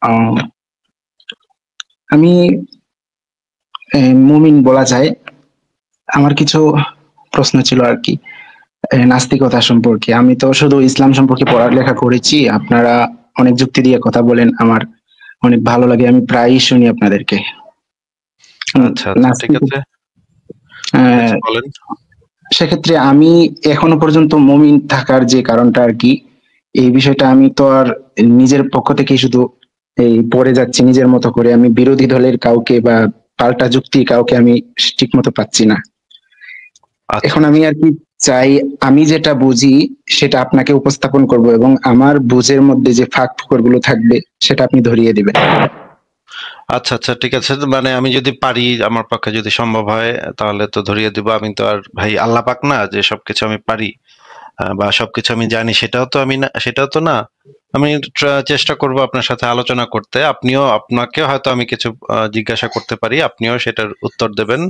আহ, আমি মুমিন বলা যায়। আমার কিছু প্রশ্ন ছিল আর কি, নাস্তিকতা সম্পর্কে। আমি তো শুধু ইসলাম সম্পর্কে পড়ালেখা করেছি, আপনারা অনেক যুক্তি দিয়ে কথা বলেন, আমার অনেক ভালো লাগে, আমি প্রায়ই শুনি আপনাদেরকে। আচ্ছা আচ্ছা, ঠিক নাস্তিক আছে, বলেন। সেক্ষেত্রে আমি এখনো পর্যন্ত মুমিন থাকার যে কারণটা আর কি, এই বিষয়টা আমি তো আর নিজের পক্ষ থেকে শুধু এই পড়ে যাচ্ছি নিজের মতো করে, আমি বিরোধী দলের কাউকে বা পাল্টা যুক্তি কাউকে আমি ঠিক মতো পাচ্ছি না। আচ্ছা এখন আমি আর কি চাই, আমি যেটা বুঝি সেটা আপনাকে উপস্থাপন করব, এবং আমার বুঝের মধ্যে যে ফাঁক ফোকর গুলো থাকবে সেটা আপনি ধরিয়ে দিবেন। আচ্ছা আচ্ছা, ঠিক আছে। মানে আমি যদি পারি, আমার পক্ষে যদি সম্ভব হয়, তাহলে তো ধরিয়ে দিব। আমি তো আর ভাই আল্লাহ পাক না যে সবকিছু আমি পারি বা সবকিছু আমি জানি, সেটাও তো আমি না, সেটাও তো না। আমি চেষ্টা করব আপনার সাথে আলোচনা করতে। আপনাকে হয়তো আমি কিছু জিজ্ঞাসা করতে পারি, আপনিও সেটার উত্তর দেবেন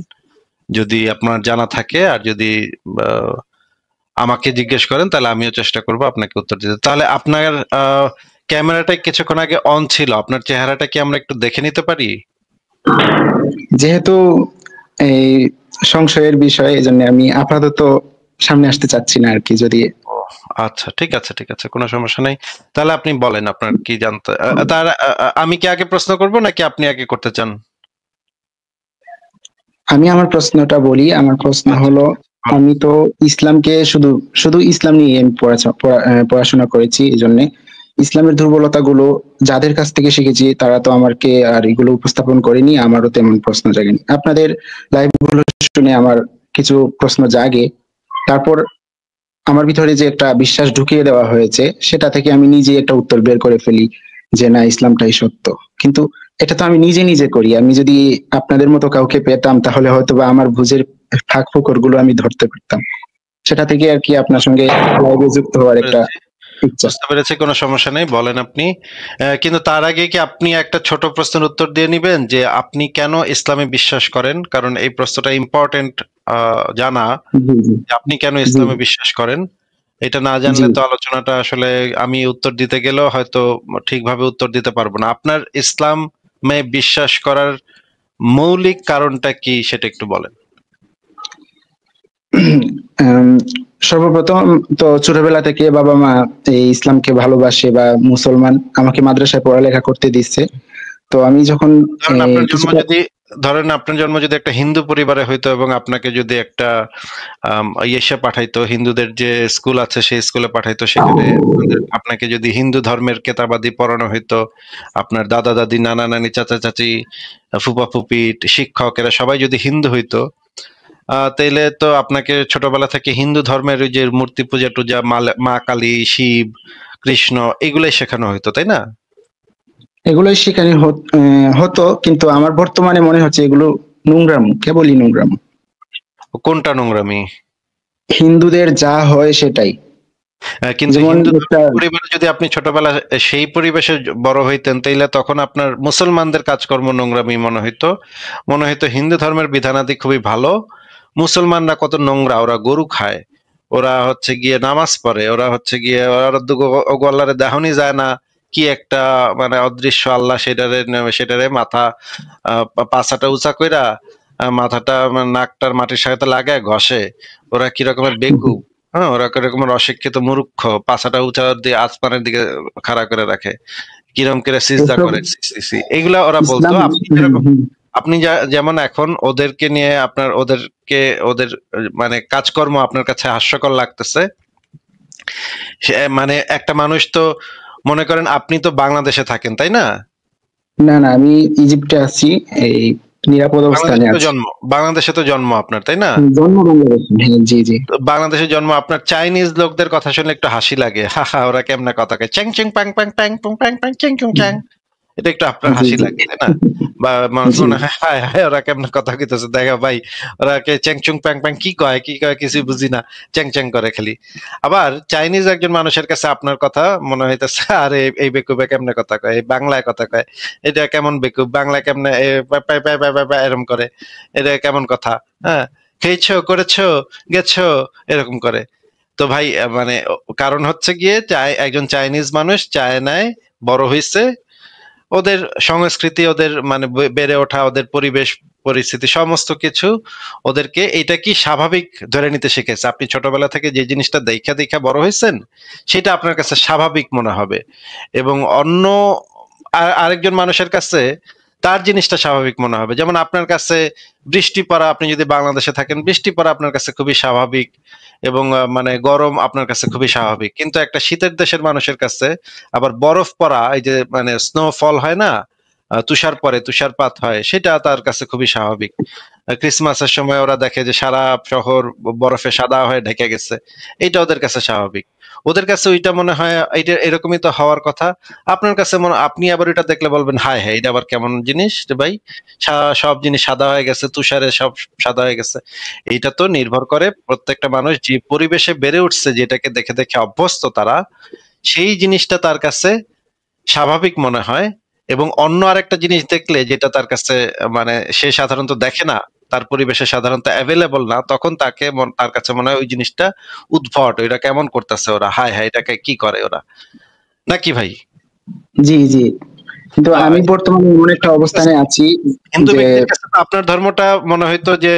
যদি আপনার জানা থাকে। আর যদি আহ, আমাকে জিজ্ঞেস করেন, তাহলে আমিও চেষ্টা করব আপনাকে উত্তর দিতে। তাহলে আপনার ক্যামেরাটা কিছুক্ষণ আগে অন ছিল, আপনার চেহারাটা কি আমরা একটু দেখে নিতে পারি? যেহেতু এই সংশয়ের বিষয়, এই জন্য আমি আপাতত সামনে আসতে চাচ্ছি না আর কি। যদি ও আচ্ছা, ঠিক আছে ঠিক আছে, কোনো সমস্যা নেই। তাহলে আপনি বলেন আপনার কি জানতে। তার আমি কি আগে প্রশ্ন করব নাকি আপনি আগে করতে চান? আমি আমার প্রশ্নটা বলি। আমার প্রশ্ন আচ্ছা, হলো, ঠিক আছে, বলেন। আমি তো ইসলামকে শুধু শুধু ইসলাম নিয়ে আমি পড়াশোনা করেছি, এই জন্য ইসলামের দুর্বলতাগুলো যাদের কাছ থেকে শিখেছি তারা তো আমাকে আর এগুলো উপস্থাপন করেনি, আমারও তেমন প্রশ্ন জাগেনি। আপনাদের লাইভ গুলো শুনে আমার কিছু প্রশ্ন জাগে, তারপর আমার ভিতরে যে একটা বিশ্বাস ঢুকিয়ে দেওয়া হয়েছে সেটা থেকে আমি নিজে একটা উত্তর বের করে ফেলি যে না, ইসলামটাই সত্য। কিন্তু এটা তো আমি নিজে নিজে করি। আমি যদি আপনাদের মতো কাউকে পেতাম তাহলে হয়তো বা আমার বুঝের ফাঁক ফোকর গুলো আমি ধরতে পারতাম। সেটা থেকে আর কি আপনার সঙ্গে লাইভে যুক্ত হওয়ার একটা পেরেছি, ইচ্ছা। বুঝতে পেরেছি, কোনো সমস্যা নেই, বলেন আপনি। কিন্তু তার আগে কি আপনি একটা ছোট প্রশ্নের উত্তর দিয়ে নিবেন যে আপনি কেন ইসলামে বিশ্বাস করেন? কারণ এই প্রশ্নটা ইম্পর্টেন্ট জানা, জি জি। যে আপনি কেন জি ইসলামে বিশ্বাস করেন। এটা না জি। জানলে তো আলোচনাটা আসলে আমি উত্তর দিতে গেলেও হয়তো ঠিকভাবে উত্তর দিতে পারবো না। আপনার ইসলামে বিশ্বাস করার মৌলিক কারণটা কি, সেটা একটু বলেন। আম, সর্বপ্রথম তো ছোটবেলা থেকে বাবা মা এই ইসলামকে ভালোবাসে বা মুসলমান, আমাকে মাদ্রাসায় পড়ালেখা করতে দিচ্ছে। তো আমি যখন ধরেন আপনার জন্ম কিছুটা যদি ধরেন আপনার জন্ম যদি একটা হিন্দু পরিবারে হইতো, এবং আপনাকে যদি একটা ইয়েসে পাঠাইতো, হিন্দুদের যে স্কুল আছে সেই স্কুলে পাঠাইতো, সেখানে আপনাকে যদি হিন্দু ধর্মের কেতাবাদি পড়ানো হইতো, আপনার দাদা দাদি, নানা নানি, চাচা চাচি, ফুপা ফুপি, শিক্ষক, এরা সবাই যদি হিন্দু হইতো, তাইলে তো আপনাকে ছোটবেলা থেকে হিন্দু ধর্মের ওই যে মূর্তি পূজা টুজা, মা কালী, শিব, কৃষ্ণ, এগুলাই শেখানো হইতো, তাই না? এগুলোই শেখানো হতো, কিন্তু আমার বর্তমানে মনে হচ্ছে এগুলো নোংরামো, কেবলই নোংরামো। কোনটা নোংরামি? হিন্দুদের যা হয় সেটাই। কিন্তু যেমন হিন্দু একটা ধর্মের পরিবারে যদি আপনি ছোটবেলায় সেই পরিবেশে বড় হইতেন, তাইলে তখন আপনার মুসলমানদের কাজকর্ম নোংরামি মনে হইতো। মনে হইতো হিন্দু ধর্মের বিধানাদি খুবই ভালো, মুসলমানরা কত নোংরা, ওরা গরু খায়, ওরা হচ্ছে গিয়ে নামাজ পড়ে, ওরা হচ্ছে গিয়ে ওরা ওগো আল্লাহরে দেহনি যায় না, কি একটা মানে অদৃশ্য আল্লাহ, সেটারে মাথা পাছাটা উঁচা কইরা মাথাটা নাকটার মাটির সাথে লাগায় ঘষে, ওরা কি রকমের বেকুব। হ্যাঁ, ওরা কিরকমের অশিক্ষিত মূর্খ, পাছাটা উঁচা দিয়ে আসমানের দিকে খাড়া করে রাখে, কিরকম করে সিজদা এসব করে, সি সি সি, এগুলা ওরা বলতো। ইসলাম। আপনি যেরকম, আপনি যেমন এখন ওদেরকে নিয়ে আপনার ওদের মানে কাজকর্ম আপনার কাছে হাস্যকর লাগতেছে। মানে একটা মানুষ তো, মনে করেন আপনি তো বাংলাদেশে থাকেন, তাই না? না না, আমি ইজিপ্টে আছি, এই নিরাপদ অবস্থানে বাংলাদেশে তো আছি। জন্ম, বাংলাদেশে তো জন্ম আপনার, তাই না? জন্ম বাংলাদেশে, হ্যাঁ জি জি। তো বাংলাদেশে জন্ম আপনার, চাইনিজ লোকদের কথা শুনলে একটু হাসি লাগে, হা হা, ওরা কেমনে কথা কয়, চ্যাং চ্যাং প্যাং প্যাং প্যাং পুং প্যাং প্যাং চ্যাং চুং চ্যাং, এটা একটু আপনার জি হাসি জি। লাগে, তাই না? বা মানুষ জি। মনে হয় হায় হায় ওরা কেমনে কথা কইতেছে, দেখা ভাই, ওরা কে চ্যাং চুং প্যাং প্যাং কি কয় কি কয় কিছু বুঝি না, চ্যাং চ্যাং করে খালি। আবার চাইনিজ একজন মানুষের কাছে আপনার কথা মনে হইতেছে, আরে এই বেকুবে কেমনে কথা কয়, এই বাংলায় কথা কয়, এটা কেমন বেকুব, বাংলায় কেমনে এরকম করে, এটা কেমন কথা। হ্যাঁ, খেয়েছো, করেছো, গেছো, এরকম করে। তো ভাই মানে কারণ হচ্ছে গিয়ে একজন চাইনিজ মানুষ চায়নায় বড় হইছে, ওদের সংস্কৃতি, ওদের মানে বেড়ে ওঠা, ওদের পরিবেশ পরিস্থিতি সমস্ত কিছু ওদেরকে এটা কি স্বাভাবিক ধরে নিতে শিখেছে। আপনি ছোটবেলা থেকে যে জিনিসটা দেখা দেখা বড় হয়েছেন সেটা আপনার কাছে স্বাভাবিক মনে হবে, এবং অন্য আরেকজন মানুষের কাছে তার জিনিসটা স্বাভাবিক মনে হবে। যেমন আপনার কাছে বৃষ্টি পড়া, আপনি যদি বাংলাদেশে থাকেন, বৃষ্টি পড়া আপনার কাছে খুবই স্বাভাবিক, এবং মানে গরম আপনার কাছে খুবই স্বাভাবিক। কিন্তু একটা শীতের দেশের মানুষের কাছে আবার বরফ পড়া, এই যে মানে স্নোফল হয় না, তুষার পরে, তুষারপাত হয়, সেটা তার কাছে খুবই স্বাভাবিক। ক্রিসমাসের সময় ওরা দেখে যে সারা শহর বরফে সাদা হয়ে ঢেকে গেছে, এটা ওদের কাছে স্বাভাবিক। ওদের কাছে ওইটা মনে হয় এটা এরকমই তো হওয়ার কথা। আপনার কাছে মনে, আপনি আবার এটা দেখলে বলবেন হায় হায় এটা আবার কেমন জিনিস রে ভাই, সব জিনিস সাদা হয়ে গেছে, তুষারে সব সাদা হয়ে গেছে। এইটা তো নির্ভর করে প্রত্যেকটা মানুষ যে পরিবেশে বেড়ে উঠছে, যেটাকে দেখে দেখে অভ্যস্ত তারা, সেই জিনিসটা তার কাছে স্বাভাবিক মনে হয়। এবং অন্য আরেকটা জিনিস দেখলে যেটা তার কাছে মানে সে সাধারণত দেখে না, তার পরিবেশে সাধারণত অ্যাভেলেবল না, তখন তার কাছে মনে হয় ওই জিনিসটা উদ্ভট, ওইটা কেমন করতেছে ওরা, হায় হায় এটাকে কি করে ওরা, নাকি ভাই? জি জি, কিন্তু আহ, আমি বর্তমানে এমন একটা অবস্থানে আছি হিন্দু যে ব্যক্তির কাছে তো আপনার ধর্মটা মনে হইতো যে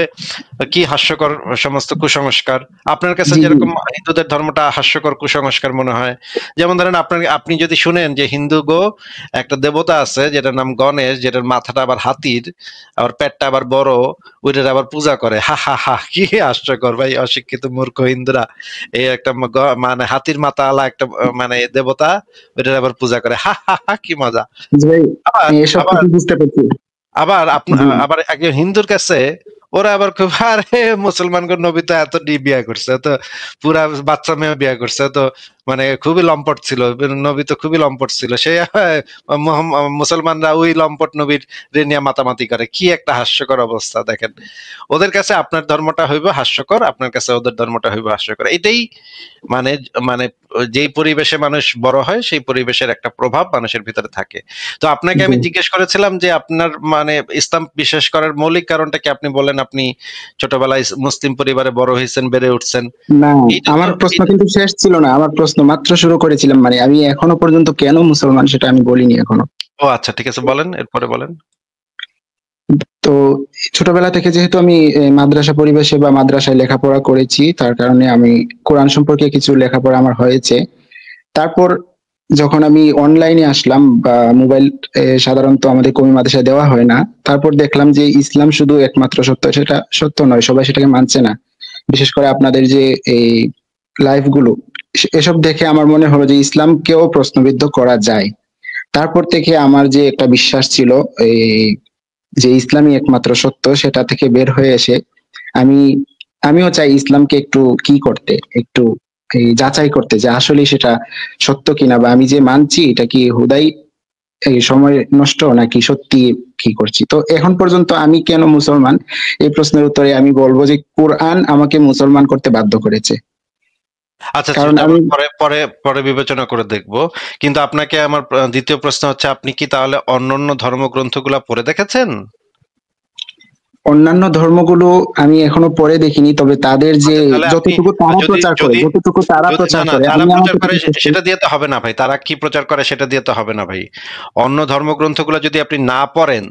কি হাস্যকর সমস্ত কুসংস্কার, আপনার কাছে জি জি যেরকম হিন্দুদের ধর্মটা হাস্যকর কুসংস্কার মনে হয়। যেমন ধরেন আপনি যদি শুনেন যে হিন্দু একটা দেবতা আছে যেটার নাম গণেশ, যেটার মাথাটা আবার হাতির, আবার পেটটা আবার বড়, ওইটার আবার পূজা করে, হা হা হা, কি হাস্যকর ভাই, অশিক্ষিত মূর্খ হিন্দুরা এই একটা মানে হাতির মাথা আলা একটা মানে দেবতা, ওইটার আবার পূজা করে, হা হা হা, কি মজা। জি ভাই, আবার আমি এসব আবার কিছু বুঝতে পারছি। আবার জি আবার একজন হিন্দুর কাছে ওরা আবার খুব, আরে মুসলমানগণ নবী তো এত বিয়া করছে, তো পুরা বাচ্চা মেয়ে বিয়া করছে, তো মানে খুবই লম্পট ছিল, নবী তো খুবই লম্পট ছিল, সে মুসলমানরা ওই লম্পট নবীর রে নিয়ে মাতামাতি করে, কি একটা হাস্যকর অবস্থা দেখেন। ওদের কাছে আপনার ধর্মটা হইবে হাস্যকর, আপনার কাছে ওদের ধর্মটা হইবে হাস্যকর। এটাই মানে মানে যেই পরিবেশে মানুষ বড় হয় সেই পরিবেশের একটা প্রভাব মানুষের ভিতরে থাকে। তো আপনাকে জি আমি জিজ্ঞেস করেছিলাম যে আপনার মানে ইসলাম বিশ্বাস করার মৌলিক কারণটা কি, আপনি বলেন আপনি ছোটবেলায় মুসলিম পরিবারে বড় হয়েছেন, বেড়ে উঠছেন। না, এইটা তো আমার প্রশ্ন কিন্তু শেষ ছিল না, আমার প্রশ্ন মাত্র শুরু করেছিলাম, মানে আমি এখনো পর্যন্ত কেন মুসলমান সেটা আমি বলিনি এখনো। ও আচ্ছা, ঠিক আছে, বলেন, এরপরে বলেন। তো ছোটবেলা থেকে যেহেতু আমি মাদ্রাসা পরিবেশে বা মাদ্রাসায় লেখাপড়া করেছি, তার কারণে আমি কোরআন সম্পর্কে কিছু লেখাপড়া আমার হয়েছে। তারপর যখন আমি অনলাইনে আসলাম বা মোবাইল সাধারণত আমাদের কওমি মাদ্রাসায় দেওয়া হয় না, তারপর দেখলাম যে ইসলাম শুধু একমাত্র সত্য, সেটা সত্য নয়, সবাই সেটাকে মানছে না। বিশেষ করে আপনাদের যে এই লাইভ গুলো, এসব দেখে আমার মনে হলো যে ইসলামকেও প্রশ্নবিদ্ধ করা যায়। তারপর থেকে আমার যে একটা বিশ্বাস ছিল এই যে ইসলামই একমাত্র সত্য, সেটা থেকে বের হয়ে এসে আমি আমিও চাই ইসলামকে একটু কি করতে, একটু এই যাচাই করতে যে আসলে সেটা সত্য কিনা, বা আমি যে মানছি এটা কি হুদাই এই সময় নষ্ট নাকি সত্যি কি করছি। তো এখন পর্যন্ত আমি কেন মুসলমান, এই প্রশ্নের উত্তরে আমি বলবো যে কোরআন আমাকে মুসলমান করতে বাধ্য করেছে। আচ্ছা, কারণ সেটা আমি আমরা পরে পরে পরে বিবেচনা করে দেখব। কিন্তু আপনাকে আমার দ্বিতীয় প্রশ্ন হচ্ছে, আপনি কি তাহলে অন্যান্য ধর্মগ্রন্থগুলা পড়ে দেখেছেন? অন্যান্য ধর্মগুলো আমি এখনো পড়ে দেখিনি, তবে তাদের যে আচ্ছা, তাহলে আপনি যতটুকু তারা যদি প্রচার করে, যদি যতটুকু তারা যদি না প্রচার না করে তারা আমি আমার প্রচার করে যতটুকু চেষ্টা। সেটা দিয়ে তো হবে না ভাই, তারা কি প্রচার করে সেটা দিয়ে তো হবে না ভাই। অন্য ধর্মগ্রন্থগুলো যদি আপনি না পড়েন,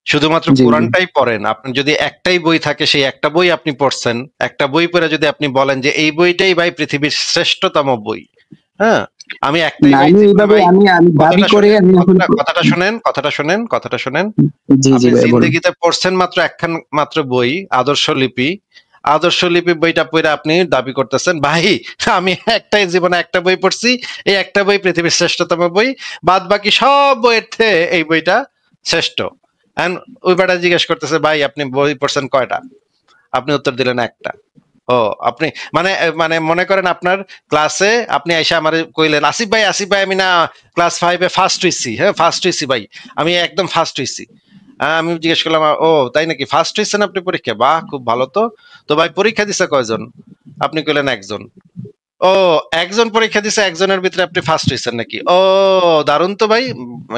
শুধুমাত্র জি জি, কোরআনটাই পড়েন, আপনার যদি একটাই বই থাকে, সেই একটা বই আপনি পড়ছেন, একটা বই পড়ে যদি আপনি বলেন যে এই বইটাই ভাই পৃথিবীর শ্রেষ্ঠতম বই, হ্যাঁ, আমি একটাই না বই আমি জীবনে এইভাবে ভাই, আমি আমি দাবি কথাটা করে শুনেন, আমি এখন কথাটা শুনেন। জি জি আপনি ভাই বলুন। জিন্দগিতে পড়ছেন মাত্র একখান মাত্র বই, আদর্শ লিপি। আদর্শ লিপি বইটা পড়ে আপনি দাবি করতেছেন ভাই আমি একটাই জীবনে একটা বই পড়ছি, এই একটা বই পৃথিবীর শ্রেষ্ঠতম বই, বাদ বাকি সব বইয়ের থেকে এই বইটা শ্রেষ্ঠ। And ওই বেটা জিজ্ঞেস করতেছে ভাই আপনি বই পড়ছেন কয়টা, আপনি উত্তর দিলেন একটা। ও, আপনি মানে মানে মনে করেন আপনার ক্লাসে আপনি এসে আমার কইলেন আসিফ ভাই আমি না ক্লাস 5-এ ফার্স্ট হইছি, হ্যাঁ ফার্স্ট হইছি ভাই, আমি একদম ফার্স্ট হইছি। আমি জিজ্ঞেস করলাম, ও তাই নাকি, ফার্স্ট হইছেন আপনি পরীক্ষা, বাহ খুব ভালো। তো তো ভাই পরীক্ষা দিছে কয়জন, আপনি কইলেন একজন। ও, একজন পরীক্ষা দিছে, একজনের ভিতরে আপনি ফার্স্ট হয়েছেন নাকি? ও, দারুণ তো ভাই,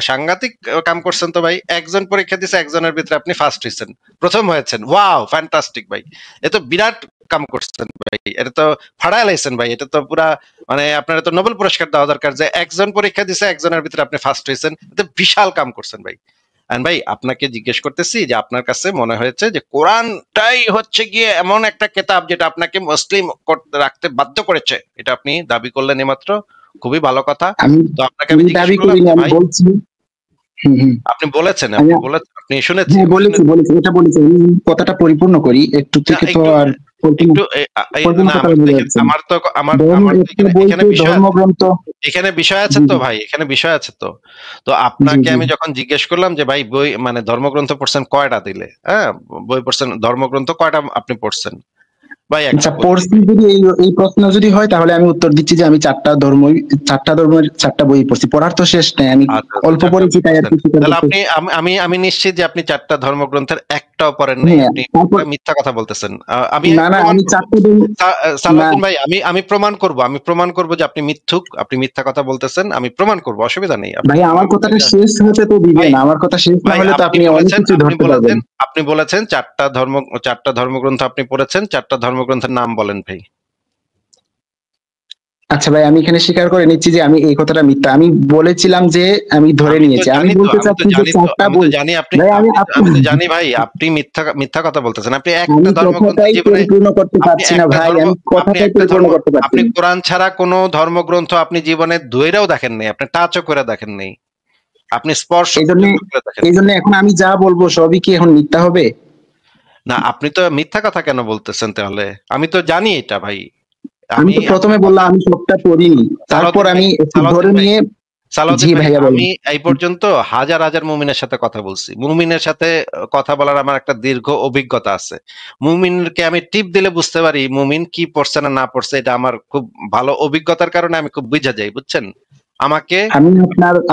সাংঘাতিক কাম করছেন তো ভাই। একজন পরীক্ষা দিছে, একজনের ভিতরে আপনি ফার্স্ট হয়েছেন, প্রথম হয়েছেন। ওয়াও, ফ্যান্টাস্টিক ভাই, এ তো বিরাট কাম করছেন ভাই, এটা তো ফাড়ায় লাইছেন ভাই, এটা তো পুরা মানে আপনার তো নোবেল পুরস্কার দেওয়া দরকার, যে একজন পরীক্ষা দিছে, একজনের ভিতরে আপনি ফার্স্ট হয়েছেন, এটা বিশাল কাম করছেন ভাই। And ভাই আপনাকে জিজ্ঞেস করতেছি যে আপনার কাছে মনে হয়েছে যে কোরআনটাই হচ্ছে গিয়ে এমন একটা কিতাব যেটা আপনাকে মুসলিম রাখতে বাধ্য করেছে, এটা আপনি দাবি করলেন এইমাত্র, খুবই ভালো কথা। আমি তো আপনাকে আমি জিজ্ঞেস দাবি করলাম করিনি, যে আমি ভাই, বলছি। আপনি বলেছেন, আমি আপনি শুনেছি, হ্যাঁ বলেছি, এটা বলেছি। আমি কথাটা পরিপূর্ণ করি একটু না থেকে, তো একটু আর পরিপূর্ণ একটু পরিপূর্ণ না, কথা বলে যাচ্ছে না। ধর্ম আমার তো একটা এখানে বইতে বিষয়, ধর্মগ্রন্থ। এখানে বিষয় আছে জি তো জি ভাই, এখানে বিষয় আছে তো। তো জি আপনাকে জি। আমি যখন জিজ্ঞেস করলাম যে ভাই বই মানে ধর্মগ্রন্থ পড়ছেন কয়টা, দিলে হ্যাঁ বই পড়ছেন, ধর্মগ্রন্থ কয়টা আপনি পড়ছেন? ভাই একটা আচ্ছা, বলছি পড়ছি ভাই। যদি এই প্রশ্ন যদি হয়, তাহলে আমি উত্তর দিচ্ছি যে আমি চারটা ধর্মের চারটা বই পড়ছি। পড়ার তো শেষ নেই, আমি আচ্ছা আচ্ছা, অল্প চারটা পড়েছি বই তাই আর পড়ছেন, কি স্বীকার তাহলে করতে। আপনি আমি নিশ্চিত যে আপনি চারটা ধর্মগ্রন্থের একটাও পড়েন নাই, হ্যাঁ, আপনি তারপর মিথ্যা কথা বলতেছেন। আমি না না, প্রমাণ আমি করব। চারটা ধর্ম। না সালাউদ্দিন ভাই, আমি প্রমাণ করব যে আপনি মিথ্যুক, আপনি মিথ্যা কথা বলতেছেন, আমি প্রমাণ করব, অসুবিধা নেই, আপনি ভাই, আমার আমাকে কথাটা বললে। শেষ হতে তো ভাই দিবেন, আমার কথা শেষ না ভাই হলে তো আপনি আপনি অনেক বলেছেন, কিছু ধরতে পারবেন। আপনি বলেছেন চারটা ধর্মগ্রন্থ আপনি পড়েছেন, চারটা ধর্মগ্রন্থের নাম বলেন ভাই। আচ্ছা ভাই, আমি এখানে স্বীকার করে নিচ্ছি যে আমি এই কথাটা মিথ্যা। আমি বলেছিলাম যে আমি ধরে নিয়েছি, আমি বলতে চাচ্ছি যে চারটা আমি তো বই। জানি আপনি ভাই আপনি আমি তো জানি ভাই, আপনি মিথ্যা কথা বলতেছেন। আপনি একটা আমি ধর্মগ্রন্থ কথাটাই জীবনে, পরিপূর্ণ করতে পারছি না ভাই, আমি আপনি কথাটাই একটা পরিপূর্ণ ধর্ম, করতে পারছি আপনি না। কোরআন ছাড়া কোনো ধর্মগ্রন্থ আপনি জীবনে ধইরাও দেখেন নাই, আপনি টাচও করে দেখেন নাই, আপনি স্পর্শ এই জন্য পর্যন্ত করে দেখেন এই নাই। জন্য এখন আমি যা বলবো সবই কি এখন মিথ্যা হবে? না, আপনি তো মিথ্যা কথা কেন বলতেছেন তাহলে? আমি তো জানি এটা ভাই। আমি আমি তো প্রথমে আপনার কথা, বললাম আমি সবটা পড়িনি, তারপর সালাউদ্দিন ভাই, আমি একটু ধরে সালাউদ্দিন ভাই, নিয়ে। জি সালাউদ্দিন ভাই, ভাইয়া বলেন। আমি এই পর্যন্ত হাজার হাজার মুমিনের সাথে কথা বলছি, মুমিনের সাথে কথা বলার আমার একটা দীর্ঘ অভিজ্ঞতা আছে। মুমিনকে আমি টিপ দিলে বুঝতে পারি মুমিন কি পড়ছে না না পড়ছে, এটা আমার খুব ভালো অভিজ্ঞতার কারণে আমি খুব বুঝা যাই, বুঝছেন আমাকে। আমি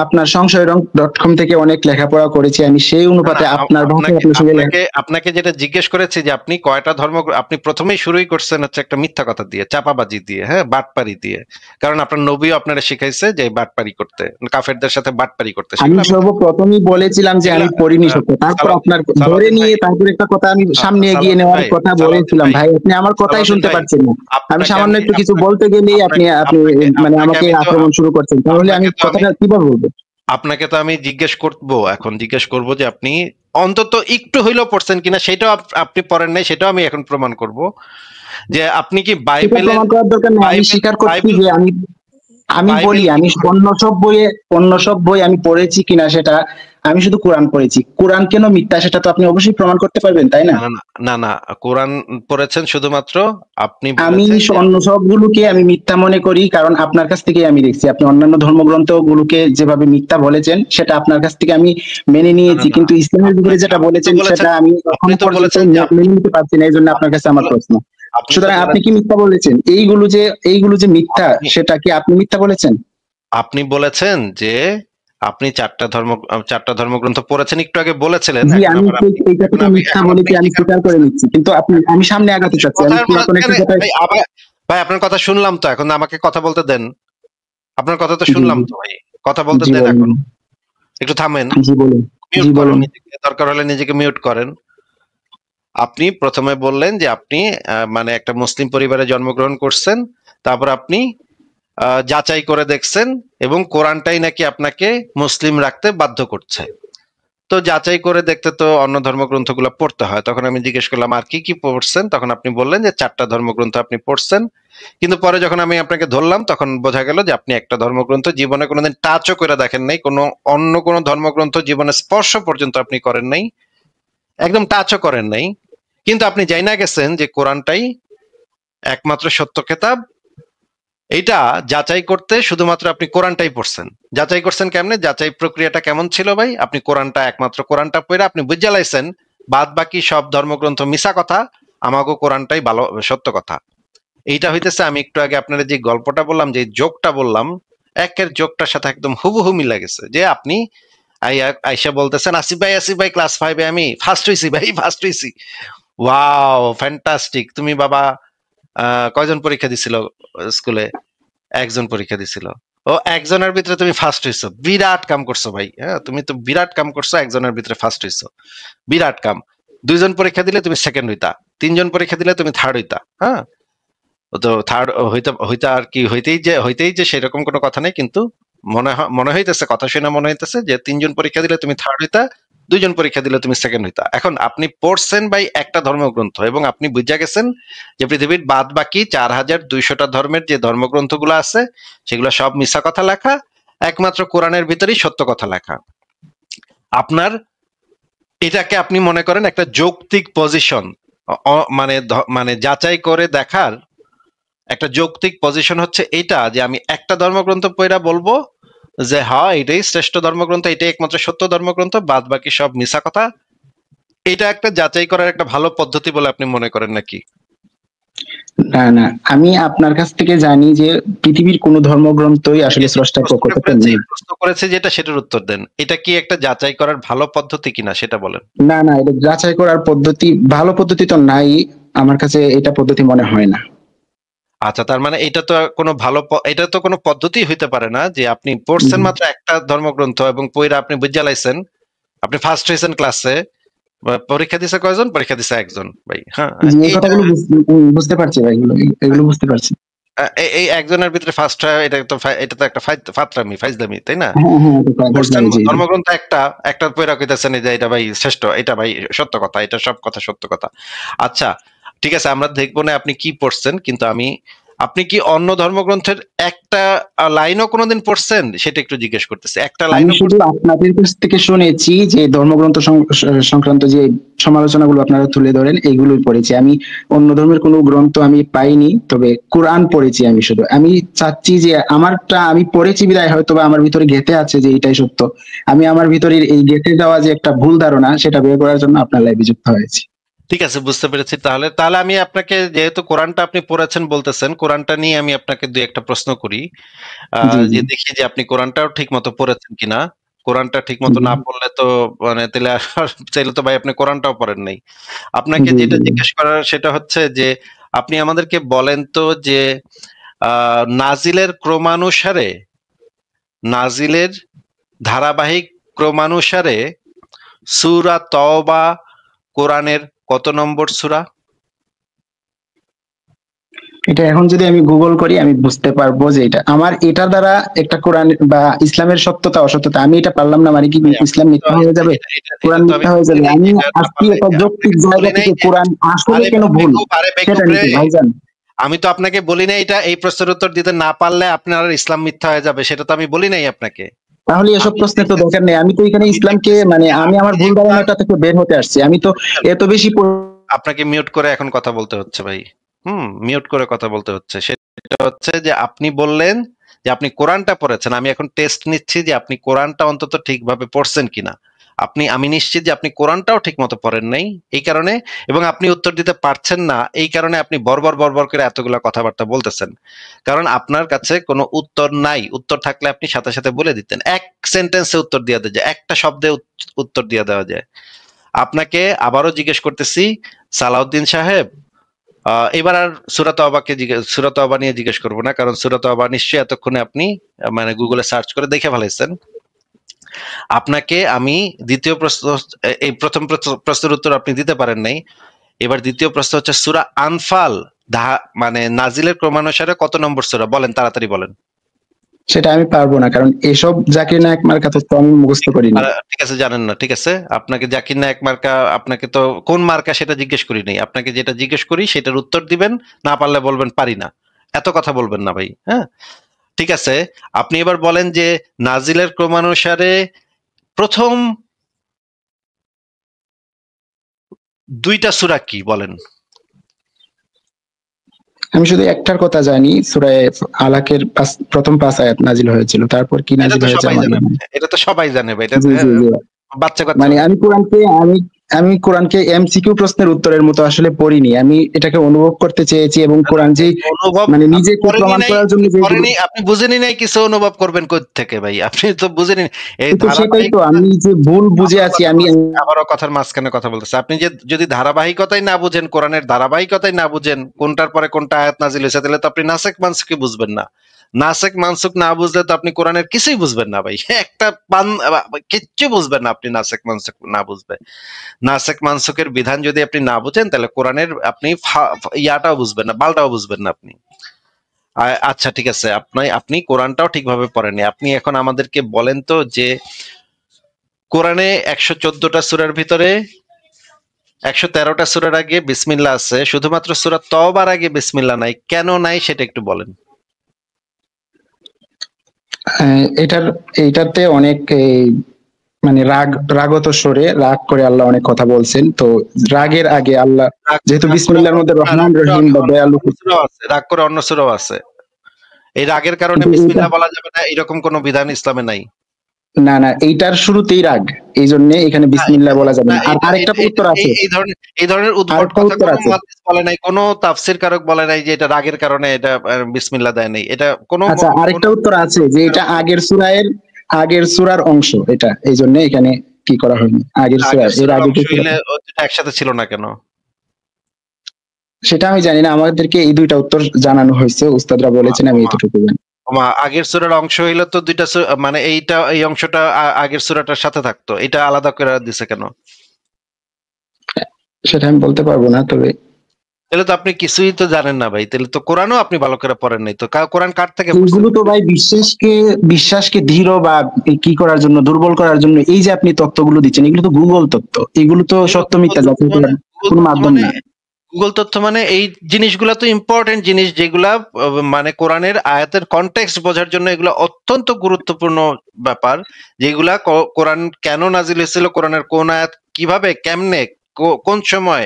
আপনার সংশয়রং.com থেকে অনেক লেখাপড়া করেছি, আমি সেই না না, অনুপাতে আপনার ভাষায় আপনাকে আপনার সঙ্গে আপনাকে আপনাকে যেটা জিজ্ঞেস করেছি যে আপনি কয়টা ধর্ম, আপনি প্রথমেই শুরুই করছেন হচ্ছে একটা মিথ্যা কথা দিয়ে, চাপাবাজি দিয়ে, হ্যাঁ, বাটপারি দিয়ে। কারণ আপনার নবীও আপনারা শিখাইছে যে বাটপারি করতে, কাফেরদের সাথে বাটপারি করতে, আমি সেগুলো আমি সর্বপ্রথমই বলেছিলাম যে এগুলা আমি পড়িনি আহ, সত্য, তারপর সালাউদ্দিন আপনার ধরে সালাউদ্দিন ভাই, নিয়ে তারপর একটা কথা আমি সামনে এগিয়ে সালাউদ্দিন নেওয়ার ভাই, কথা সালাউদ্দিন বলেছিলাম। ভাই, ভাই, আপনি আমার কথাই সালাউদ্দিন শুনতে ভাই, পারছেন না। আমি আপনাকে সামান্য আমি একটু কিছু আপনাকে বলতে গেলেই আপনি আপনাকে আপনি আপনাকে মানে আপনাকে আমাকে আমি তো আক্রমণ শুরু করছেন, তাহলে আমি আপনাকে তো আমি কথাটা কিভাবে বলবো? আপনাকে তো আমি জিজ্ঞেস করব যে আপনি অন্তত একটু হইলেও পড়ছেন কিনা, সেটাও আপনি পড়েন নাই, সেটাও আমি এখন প্রমাণ করব যে আপনি কি সেটা বাইবেলের, প্রমাণ করার দরকার নেই, আমি বাইবেল স্বীকার করছি বাইবেল যে আমি আমি বাইবেল বলি, কি আমি করে? অন্য সব বই আমি পড়েছি কিনা সেটা, আমি শুধু কোরআন পড়েছি। কোরআন কেন মিথ্যা সেটা তো আপনি অবশ্যই প্রমাণ করতে পারবেন, তাই না? না না না না, কোরআন পড়েছেন শুধুমাত্র, আপনি আমি বলেছেন যে অন্য সবগুলোকে আমি মিথ্যা মনে করি, কারণ আপনার কাছ থেকে আমি দেখছি আপনি অন্যান্য ধর্মগ্রন্থ গুলোকে যেভাবে মিথ্যা বলেছেন সেটা আপনার কাছ থেকে আমি মেনে না না নিয়েছি, না, কিন্তু ইসলামের ভিতরে আপনাকে যেটা আপনি তো বলেছেন বলেছেন, সেটা আমি আপনি এখনো তো পর্যন্ত বলেছেন যে মেনে নিতে পারছি না, এই জন্য আপনার আপনি কাছে তো আমার বলে প্রশ্ন। আপনি তো সুতরাং আপনি বলেছেন, কি মিথ্যা বলেছেন? এইগুলো যে মিথ্যা, আপনি সেটা কি আপনি মিথ্যা বলেছেন? আপনি বলেছেন যে আপনি চারটা ধর্মগ্রন্থ পড়েছেন, একটু আগে বলেছিলেন, জি, এখন আমি আবার আপনি এই কথাটা মিথ্যা এখন আপনি বলেছি, আমি স্বীকার স্বীকার করে করতেছেন। নিচ্ছি, কিন্তু আমি সামনে আগাতে চাচ্ছি, আমি কথার কি এখন একটা মাঝখানে কথা। ভাই আবার, ভাই আপনার কথা শুনলাম তো, এখন আমাকে কথা বলতে দেন, আপনার কথা তো জি শুনলাম জি তো ভাই, কথা বলতে জি দেন, বলুন। এখন একটু থামেন, জি বলুন। মিউট জি করুন বলুন। নিজেকে, দরকার হলে নিজেকে মিউট করেন। আপনি প্রথমে বললেন যে আপনি মানে একটা মুসলিম পরিবারে জন্মগ্রহণ করছেন, তারপর আপনি যাচাই করে দেখছেন এবং কোরআনটাই নাকি আপনাকে মুসলিম রাখতে বাধ্য করছে। তো যাচাই করে দেখতে তো অন্য ধর্মগ্রন্থগুলো পড়তে হয়। তখন আমি জিজ্ঞেস করলাম আর কি কি পড়ছেন, তখন আপনি বললেন যে চারটা ধর্মগ্রন্থ আপনি পড়ছেন। কিন্তু পরে যখন আমি আপনাকে ধরলাম তখন বোঝা গেল যে আপনি একটা ধর্মগ্রন্থ জীবনে কোনোদিন টাচও করে দেখেন নাই, অন্য কোনো ধর্মগ্রন্থ জীবনে স্পর্শ পর্যন্ত আপনি করেন নাই, একদম টাচও করেন নাই। কিন্তু আপনি জাইনা গেছেন যে কোরআনটাই একমাত্র সত্য কিতাব। এইটা যাচাই করতে শুধুমাত্র আপনি কোরআনটাই পড়ছেন। যাচাই করছেন কেমনে? যাচাই প্রক্রিয়াটা কেমন ছিল ভাই? আপনি একমাত্র কোরআনটা পড়ে আপনি বুঝা লাইছেন বাদ বাকি সব ধর্মগ্রন্থ মিছা কথা, আমাগো কোরআনটাই ভালো, সত্য কথা। এইটা হইতেছে, আমি একটু আগে আপনার যে গল্পটা বললাম, যে যোগটা বললাম, একের যোগটার সাথে একদম হুবহু মিলে গেছে। যে আপনি আইসা বলতেছেন আসিফ ভাই ক্লাস 5-এ আমি ফার্স্ট হইছি ভাই, ফার্স্ট হইছি। ওয়াও, ফ্যান্টাস্টিক, তুমি বাবা কয়জন পরীক্ষা দিছিল স্কুলে? একজন পরীক্ষা দিছিল। ও একজনের ভিতরে তুমি ফার্স্ট হইছো, বিরাট কাম করছো ভাই। হ্যাঁ, তুমি তো বিরাট কাম করছো, একজনের ভিতরে ফার্স্ট হইছো, বিরাট কাম। দুইজন পরীক্ষা দিলে তুমি সেকেন্ড হইতা, তিনজন পরীক্ষা দিলে তুমি থার্ড হইতা। হ্যাঁ, তো থার্ড হইতা আর কি, হইতেই যে সেরকম কোনো কথা নেই, কিন্তু মনে হইতেছে, কথা শুনে মনে হইতেছে যে তিনজন পরীক্ষা দিলে তুমি থার্ড হইতা, দুইজন পরীক্ষা দিলে তুমি সেকেন্ড হইতা। এখন আপনি পড়ছেন ভাই একটা ধর্মগ্রন্থ, এবং আপনি বুঝা গেছেন যে পৃথিবীর বাদ বাকি 4200টা ধর্মের যে ধর্মগ্রন্থগুলো আছে সেগুলো সব মিথ্যা কথা লেখা, একমাত্র কোরআনের ভিতরেই সত্য কথা লেখা। আপনার এটাকে আপনি মনে করেন একটা যৌক্তিক পজিশন, মানে যাচাই করে দেখার একটা যৌক্তিক পজিশন হচ্ছে এটা, যে আমি একটা ধর্মগ্রন্থ পড়া বলবো যে হ্যাঁ এটাই শ্রেষ্ঠ ধর্মগ্রন্থ, এটাই একমাত্র সত্য ধর্মগ্রন্থ, বাদ বাকি সব মিছা কথা। এটা একটা যাচাই করার একটা ভালো পদ্ধতি বলে আপনি মনে করেন নাকি? না না, আমি আপনার কাছ থেকে জানি যে পৃথিবীর কোন ধর্মগ্রন্থই আসলে স্রষ্টার পক্ষ থেকে নেই। প্রশ্ন করেছে যেটা, সেটার উত্তর দেন। এটা কি একটা যাচাই করার ভালো পদ্ধতি কিনা সেটা বলেন। না না, এটা যাচাই করার পদ্ধতি, ভালো পদ্ধতি তো নাই, আমার কাছে এটা পদ্ধতি মনে হয় না। আচ্ছা, তার মানে এটা তো কোনো ভালো এটা তো কোনো পদ্ধতি হইতে পারে না যে আপনি পড়ছেন মাত্র একটা ধর্মগ্রন্থ এবং পড়া আপনি বুঝা লাইছেন, আপনি ফার্স্ট হয়েছেন ক্লাসে, পরীক্ষা দিছে কয়জন? পরীক্ষা দিছে একজন ভাই। হ্যাঁ, এই কথাগুলো বুঝতে পারছি ভাই, এগুলো বুঝতে পারছি। এই একজনের ভিতরে ফার্স্ট হয়, এটা তো একটা ফাতরামি, ফাইজলামি, তাই না? হ্যাঁ, ধর্মগ্রন্থ একটা পয়রা কইতাছেন যে এটা ভাই শ্রেষ্ঠ, এটা ভাই সত্য কথা, এটা সব কথা সত্য কথা। আচ্ছা ঠিক আছে, আমরা দেখবো না আপনি কি পড়ছেন, কিন্তু আপনি কি অন্য ধর্মগ্রন্থের একটা লাইনও কোনোদিন পড়ছেন সেটা একটু জিজ্ঞেস করতেছি। একটা লাইনও শুধু আপনাদের কাছ থেকে শুনেছি যে ধর্মগ্রন্থ সংক্রান্ত যে সমালোচনাগুলো আপনারা তুলে ধরেন এগুলোই পড়েছি। আমি অন্য ধর্মের কোনো গ্রন্থ আমি পাইনি, তবে কোরআন পড়েছি। আমি চাচ্ছি যে আমারটা আমি পড়েছি বিদায় হয়তো বা আমার ভিতরে গেঁথে আছে যে এটাই সত্য। আমি আমার ভিতরে এই গেঁথে যাওয়া যে একটা ভুল ধারণা সেটা বের করার জন্য আপনার লাইভে যুক্ত হয়েছি। ঠিক আছে, বুঝতে পেরেছি। তাহলে আমি আপনাকে, যেহেতু কোরআনটা আপনি পড়েছেন বলতেছেন, কোরআনটা নিয়ে আমি আপনাকে দুই একটা প্রশ্ন করি, যে দেখি যে আপনি কোরআনটাও ঠিক মতো পড়েছেন কিনা। কোরআনটা ঠিক মতো না পড়লে তো মানে চাইলে তো ভাই আপনি কোরআনটাও পড়েন নাই। আপনাকে যেটা জিজ্ঞেস করার সেটা হচ্ছে যে আপনি আমাদেরকে বলেন তো যে নাজিলের ক্রমানুসারে, নাজিলের ধারাবাহিক ক্রমানুসারে সূরা তওবা কোরআনের কত নম্বর সূরা? এটা এখন যদি আমি গুগল করি আমি বুঝতে পারবো যে এটা দ্বারা একটা কোরআন বা ইসলামের সত্যতা অসত্যতা আমি এটা পারলাম না, মানে কি ইসলাম মিথ্যা হয়ে যাবে, কোরআন মিথ্যা হয়ে যাবে। আমি আজকে একটা যৌক্তিক জায়গা থেকে কোরআন আসলে কেন ভুল সেটা নিতে ভাইজান। আমি তো আপনাকে বলি না এটা, এই প্রশ্নের উত্তর দিতে না পারলে আপনার ইসলাম মিথ্যা হয়ে যাবে, সেটা তো আমি বলি নাই আপনাকে। তাহলে এসব প্রশ্নের তো দরকার নেই। আমি তো এখানে ইসলামকে মানে আমি আমার ভুল ধারণাটা থেকে বের হতে আসছি। আমি তো এত বেশি আপনাকে মিউট করে এখন কথা বলতে হচ্ছে ভাই। মিউট করে কথা বলতে হচ্ছে। সেটা হচ্ছে যে আপনি বললেন যে আপনি কোরআনটা পড়েছেন। আমি এখন টেস্ট নিচ্ছি যে আপনি কোরআনটা অন্তত ঠিকভাবে পড়ছেন কিনা। আমি নিশ্চিত যে আপনি কোরআনটাও ঠিক মতো পড়েন নাই, এই কারণে, এবং আপনি উত্তর দিতে পারছেন না এই কারণে আপনি বর্বর করে এতগুলা কথাবার্তা বলতেছেন। কারণ আপনার কাছে কোনো উত্তর নাই। উত্তর থাকলে আপনি সাথে সাথে বলে দিতেন, এক সেন্টেন্সে উত্তর দিয়ে দেওয়া যায়, একটা শব্দে উত্তর দিয়ে দেওয়া যায়। আপনাকে আবারও জিজ্ঞেস করতেছি সালাউদ্দিন সাহেব, এবার আর সূরা তওবা নিয়ে জিজ্ঞেস করবো না, কারণ সূরা তওবা নিশ্চয়ই এতক্ষণে আপনি মানে গুগলে সার্চ করে দেখে ফেলাইছেন। আপনাকে আমি দ্বিতীয় প্রশ্ন, এই প্রথম প্রশ্নের উত্তর আপনি দিতে পারেন নাই, এবার দ্বিতীয় প্রশ্ন হচ্ছে সূরা আনফাল মানে নাজিলের ক্রমানুসারে কত নম্বর সূরা? বলেন, তাড়াতাড়ি বলেন। সেটা আমি পারবো না, কারণ এসব জাকির নায়েক মার্কা তো আমি মুখস্থ করি না। ঠিক আছে, জানেন না, ঠিক আছে। আপনাকে জাকির নায়েক মার্কা, আপনাকে তো কোন মার্কা সেটা জিজ্ঞেস করি নাই। আপনাকে যেটা জিজ্ঞেস করি সেটার উত্তর দিবেন, না পারলে বলবেন পারি না। এত কথা বলবেন না ভাই। হ্যাঁ, ঠিক আছে। আপনি এবার বলেন যে নাজিলের ক্রমানুসারে প্রথম দুইটা সূরা কি, বলেন। আমি শুধু একটার কথা জানি, সূরা আলাকের প্রথম 5 আয়াত নাজিল হয়েছিল, তারপর কি নাজিল হয়েছে এটা তো সবাই জানে ভাই, এটা বাচ্চা কথা। মানে আমি কোরআনকে আমি কোরআনকে এমসিকিউ প্রশ্নের উত্তরের মতো আসলে পড়িনি, আমি এটাকে অনুভব করতে চেয়েছি এবং কোরআন যে অনুভব মানে আপনি নিজেকে করেনই প্রমাণ নাই, করার জন্য যেগুলো, করেনি, আপনি বুঝেনই নাই, কিছু অনুভব করবেন কই থেকে ভাই? আপনি তো বুঝেনি এই তো সেটাই তো ধারাবাহিকতা। আমি যে ভুল বুঝে আবারও আছি কথার আমি। আবারও কথার মাঝখানে কথা বলতেছে। আপনি যে যদি ধারাবাহিকতাই না বুঝেন, কোরআনের ধারাবাহিকতাই না বুঝেন, কোনটার পরে কোনটা আয়াত নাজিল হয়েছে, তাহলে তো আপনি নাসেক মানসুকই বুঝবেন না। নাসেক মানসুক না বুঝলে তো আপনি কোরআনের কিছুই বুঝবেন না ভাই। একটা কিচ্ছু বুঝবেন না আপনি নাসেক মানসুক না বুঝবে। নাসেক মানসুকের বিধান যদি আপনি না বুঝেন, তাহলে কোরআনের আপনি ইয়াটাও বুঝবেন না, বালটাও বুঝবেন না আপনি। আচ্ছা ঠিক আছে, আপনি আপনি কোরআনটাও ঠিকভাবে পড়েননি। আপনি এখন আমাদেরকে বলেন তো যে কোরআনে ১১৪টা সূরার ভিতরে ১১৩টা সূরার আগে বিসমিল্লাহ আছে, শুধুমাত্র সূরা তওবার আগে বিসমিল্লাহ নাই। কেন নাই সেটা একটু বলেন। এটাতে অনেক মানে রাগত স্বরে রাগ করে আল্লাহ অনেক কথা বলছেন, তো রাগের আগে আল্লাহ রাগ যেহেতু রাগ করে বিসমিল্লাহর মধ্যে রহমান রাগ করে রহিম বা অন্য দয়ালু, সূরাও আছে, রাগ করে অন্য সূরাও আছে। এই রাগের কারণে কিন্তু এইটা, বিসমিল্লাহ বলা যাবে না এরকম কোন বিধান ইসলামে নাই। না না, এইটার শুরুতেই রাগ, এই জন্য এখানে না বিসমিল্লাহ বলা যাবে না, না। আর এটা আরেকটা উত্তর আছে, এই ধরনের উদ্ভট আরেকটা কথা উত্তর কোনো আছে। মুহাদ্দিস বলে নাই, কোনো তাফসীর কারক বলে নাই যে এটা রাগের কারণে এটা বিসমিল্লাহ দেয় নাই। এটা কোনো আচ্ছা, কোনো আরেকটা উত্তর আছে যে এটা কারক নাই। আগের সূরার অংশ, এটা এই জন্য এখানে কি করা হয়নি আগের সূরা, আগের এর সূরার আগে অংশ যে সূরা, হইলে ও দুটো একসাথে ছিল না কেন? সেটা আমি জানি না, আমাদেরকে এই দুইটা উত্তর জানানো হয়েছে, উস্তাদরা ওমা বলেছেন, আমি ওমা এতটুকু জানি। ওমা, আগের সূরার অংশ হইলে তো দুইটা মানে এইটা এই অংশটা আগের সূরাটার সাথে থাকতো, এটা আলাদা করে দিছে কেন? সেটা আমি বলতে পারবো না, তবে তাহলে তো আপনি কিছুই তো জানেন না ভাই, তাহলে তো কোরআনও আপনি ভালো করে পড়েন নাই। তো কোরআন কার থেকে পড়ছেন? এইগুলো তো ভাই বিশ্বাসকে দৃঢ় বা কি করার জন্য, দুর্বল করার জন্য এই যে আপনি তথ্যগুলো দিচ্ছেন, এগুলো তো গুগল তথ্য, এগুলো তো সত্য মিথ্যা যাচাই করার কোনো মাধ্যম না। গুগল তথ্য মানে এই জিনিসগুলা তো ইম্পর্টেন্ট জিনিস, যেগুলা মানে কোরআনের আয়াতের কনটেক্সট বোঝার জন্য এগুলো অত্যন্ত গুরুত্বপূর্ণ ব্যাপার। যেগুলা কোরআন কেন নাজিল হয়েছিল, কোরআনের কোন আয়াত কিভাবে কেমনে কোন সময়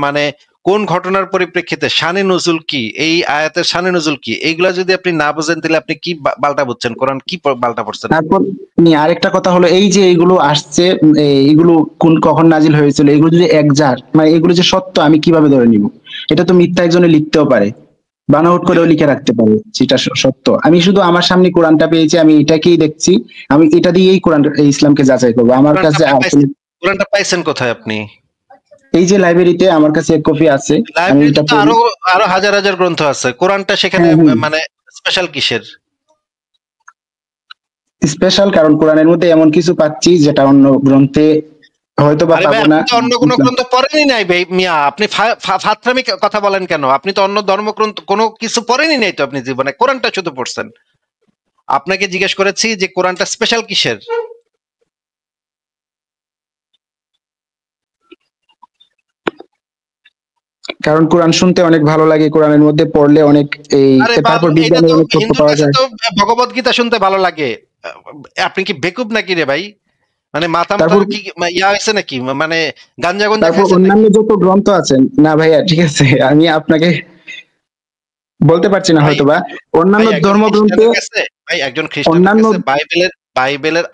মানে কোন ঘটনার পরিপ্রেক্ষিতে শানে নজুল কি, এই আয়াতের শানে নজুল কি, এইগুলা যদি আপনি না বোঝেন তাহলে আপনি কি বালটা বুঝছেন, কোরআন কি বালটা পড়ছেন আপনি? তারপর আরেকটা কথা হলো, এই যে এগুলো আসছে, এগুলো কখন নাজিল হয়েছিল, এগুলো যদি একজার মানে এগুলো যে সত্য, আমি কিভাবে ধরে নিব? এটা তো মিথ্যা একজনে লিখতেও পারে, বানাউট করেও লিখে রাখতে পারে যেটা সত্য। আমি শুধু আমার সামনে কোরআনটা পেয়েছি, আমি এটাকেই দেখছি, আমি এটা দিয়েই ইসলামকে যাচাই করবো। আমার কোরআনটা কাছে আপনি আর পাইছেন, কোরআনটা পাইছেন কোথায় আপনি? এই যে লাইব্রেরিতে আমার কাছে এক কপি আছে, আমি লাইব্রেরিতে এটা তো পড়ি। আরো আরো হাজার হাজার গ্রন্থ আছে, কোরআনটা সেখানে হ্যাঁ হ্যাঁ, মানে স্পেশাল কিসের? স্পেশাল কারণ কোরআনের মধ্যে এমন কিছু পাচ্ছি যেটা অন্য গ্রন্থে হয়তো বা আরে ভাই, পাবো না। আপনি তো অন্য কোনো গ্রন্থ পড়েনই নাই ভাই মিয়া, আপনি ফাত্রামি কথা বলেন কেন? আপনি তো অন্য ধর্মগ্রন্থ কোনো কিছু পড়েনই নাই তো আপনি জীবনে, কোরআনটা শুধু পড়ছেন। আপনাকে জিজ্ঞেস করেছি যে কোরআনটা স্পেশাল কিসের? কারণ কোরআন শুনতে অনেক ভালো লাগে, কোরআনের মধ্যে পড়লে অনেক এই, আরে তারপর এটা বিজ্ঞানের তো অনেক তথ্য হিন্দুর পাওয়া কাছে যায়। তো ভগবত গীতা শুনতে ভালো লাগে। আপনি কি বেকুব নাকি রে ভাই? মানে মাথা মাথা তারপর কি ইয়া হয়েছে নাকি, মানে গাঞ্জা গঞ্জা তারপর খাইছেন অন্যান্য নাকি? যত গ্রন্থ আছেন, না ভাইয়া ঠিক আছে, আমি আপনাকে বলতে পারছি না ভাই হয়তোবা, অন্যান্য ভাই একজন ধর্মগ্রন্থে খ্রিস্টানের কাছে, ভাই একজন খ্রিস্টানের অন্যান্য, কাছে বাইবেলের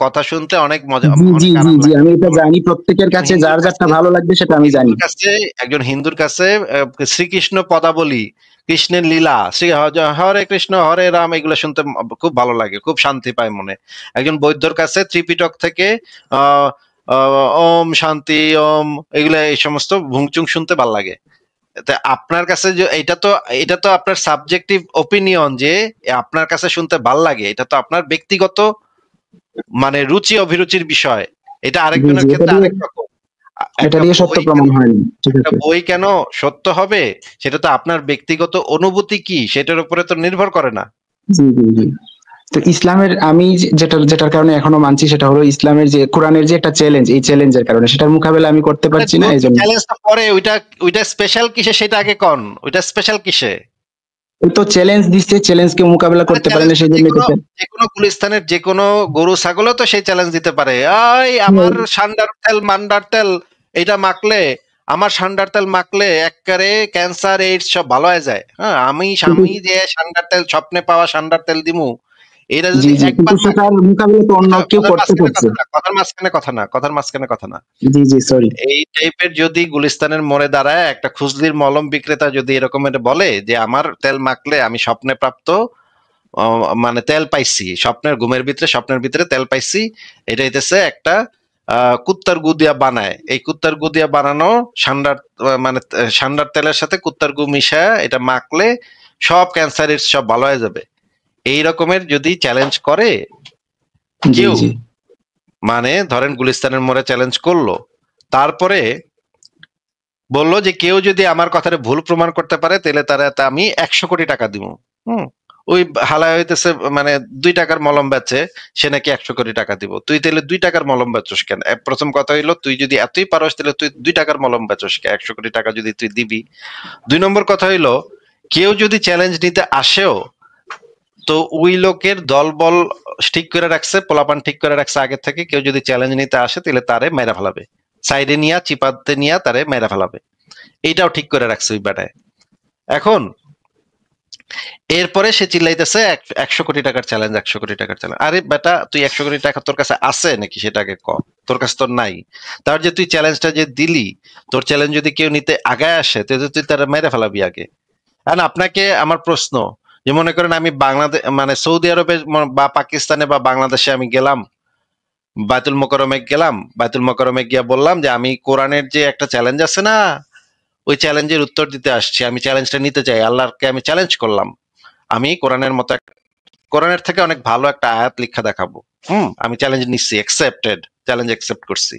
কথা শুনতে অনেক মজা, জি জি অনেক জি আরাম জি, লাগে। আমি এটা আমার জানি, প্রত্যেকের একজন কাছে হিন্দুর যার যারটা কাছে ভালো লাগবে সেটা আমি জানি। একজন হিন্দুর কাছে শ্রীকৃষ্ণ পদাবলী, কৃষ্ণের লীলা, শ্রী হরে কৃষ্ণ হরে রাম, এগুলো শুনতে খুব ভালো লাগে, খুব শান্তি পায় মনে। একজন বৌদ্ধর কাছে ত্রিপিটক থেকে আহ ওম শান্তি ওম, এগুলা এই সমস্ত ভুংচুং শুনতে ভালো লাগে। তা আপনার কাছে যে এটা তো আপনার সাবজেক্টিভ ওপিনিয়ন যে আপনার কাছে শুনতে ভাল লাগে, এটা তো আপনার ব্যক্তিগত মানে রুচি অভিরুচির বিষয়। এটা জি জি, আরেকজনের এটা ক্ষেত্রে দিয়ে, আরেক রকম। এটা একটা দিয়ে সত্য বই কেন প্রমাণ হয়নি, ঠিক একটা আছে। বই কেন সত্য হবে, সেটা তো আপনার ব্যক্তিগত অনুভূতি কি সেটার উপরে তো নির্ভর করে না। জি জি জি। তো ইসলামের আমি যেটার কারণে এখনো মানছি, সেটা হলো ইসলামের যে কোরআনের যে একটা চ্যালেঞ্জ, এই চ্যালেঞ্জের কারণে সেটার মোকাবেলা আমি করতে আরে পারছি না, দূর, এই জন্য। চ্যালেঞ্জটা পরে, ওইটা ওইটা স্পেশাল কিসে সেটা আগে কন, ওইটা স্পেশাল কিসে? ওই তো চ্যালেঞ্জ দিচ্ছে, চ্যালেঞ্জকে মোকাবেলা আরে করতে পারে চ্যালেঞ্জ না, তো সেই জন্য তো যেকোনো গুলিস্তানের যেকোনো গরু ছাগলও তো সেই চ্যালেঞ্জ দিতে পারে। ওই আমার সান্ডার তেল মান্ডার তেল এটা মাখলে, আমার সান্ডার তেল মাখলে একবারে ক্যান্সার এইডস সব ভালো হয়ে যায়। হ্যাঁ, আমি কিন্তু আমি যে সান্ডার তেল স্বপ্নে পাওয়া সান্ডার তেল দিমু, এটা জি যদি জি, কিন্তু একবার সেটার মোকাবিলা তো অন্য কেউ করতে পারছে। কথার মাঝখানে কথা না, কথার মাঝখানে কথা না। জি জি, সরি। এই টাইপের যদি গুলিস্তানের মোড়ে দাঁড়ায় একটা খুজলির মলম বিক্রেতা যদি এরকমের বলে যে আমার তেল মাখলে আমি স্বপ্নে প্রাপ্ত মানে তেল পাইছি, স্বপ্নের ঘুমের ভিতরে স্বপ্নের ভিতরে তেল পাইছি, এটা হইতেছে একটা কুত্তার গু দিয়া বানায়, এই কুত্তার গু দিয়া বানানো সান্ডার মানে সান্ডার তেলের সাথে কুত্তার গু মিশায় এটা মাখলে সব ক্যান্সারের সব ভালো হয়ে যাবে। এই রকমের যদি চ্যালেঞ্জ করে জি কেউ, জি মানে ধরেন গুলিস্তানের মোড়ে চ্যালেঞ্জ করলো, তারপরে বললো যে কেউ যদি আমার কথাটা ভুল প্রমাণ করতে পারে তাহলে তারা আমি 100 কোটি টাকা দিব। হুম, ওই হালায় হইতেছে মানে 2 টাকার মলম বেচে, সে নাকি 100 কোটি টাকা দিব। তুই তাহলে 2 টাকার মলম বেচোস কেন? প্রথম কথা হইলো তুই যদি এতই পারস তাহলে তুই 2 টাকার মলম বেচোস কেন? 100 কোটি টাকা যদি তুই দিবি। 2 নম্বর কথা হইলো কেউ যদি চ্যালেঞ্জ নিতে আসেও তো ওই লোকের দলবল ঠিক করে রাখছে, পোলাপান ঠিক করে রাখছে আগে থেকে, কেউ যদি চ্যালেঞ্জ নিতে আসে তাহলে তারে মেরা ফেলাবে, সাইডে নিয়া চিপাতে নিয়া তারে মেরা ফেলাবে, এইটাও ঠিক করে রাখছে ওই বেটায়। এখন এরপরে সে চিল্লাইতেছে 100 কোটি টাকার চ্যালেঞ্জ, 100 কোটি টাকার চ্যালেঞ্জ। আরে বেটা তুই 100 কোটি টাকা তোর কাছে আছে নাকি সেটাকে ক, তোর কাছে তোর নাই। তার যে তুই চ্যালেঞ্জটা যে দিলি, তোর চ্যালেঞ্জ যদি কেউ নিতে আগায় আসে তাহলে তুই তারা মেরে ফেলাবি আগে। আর আপনাকে আমার প্রশ্ন, যে মনে করেন আমি বাংলাদেশ মানে সৌদি আরবে বা পাকিস্তানে বা বাংলাদেশে আমি গেলাম, বায়তুল মোকাররমে গেলাম, বায়তুল মোকাররমে গিয়া বললাম যে আমি কোরআনের যে একটা চ্যালেঞ্জ আছে না, ওই চ্যালেঞ্জের উত্তর দিতে আসছি, আমি চ্যালেঞ্জটা নিতে চাই, আল্লাহকে আমি চ্যালেঞ্জ করলাম, আমি কোরআনের মতো কোরআনের থেকে অনেক ভালো একটা আয়াত লিখা দেখাবো। আমি চ্যালেঞ্জ নিচ্ছি, অ্যাকসেপ্টেড, চ্যালেঞ্জ অ্যাকসেপ্ট করছি।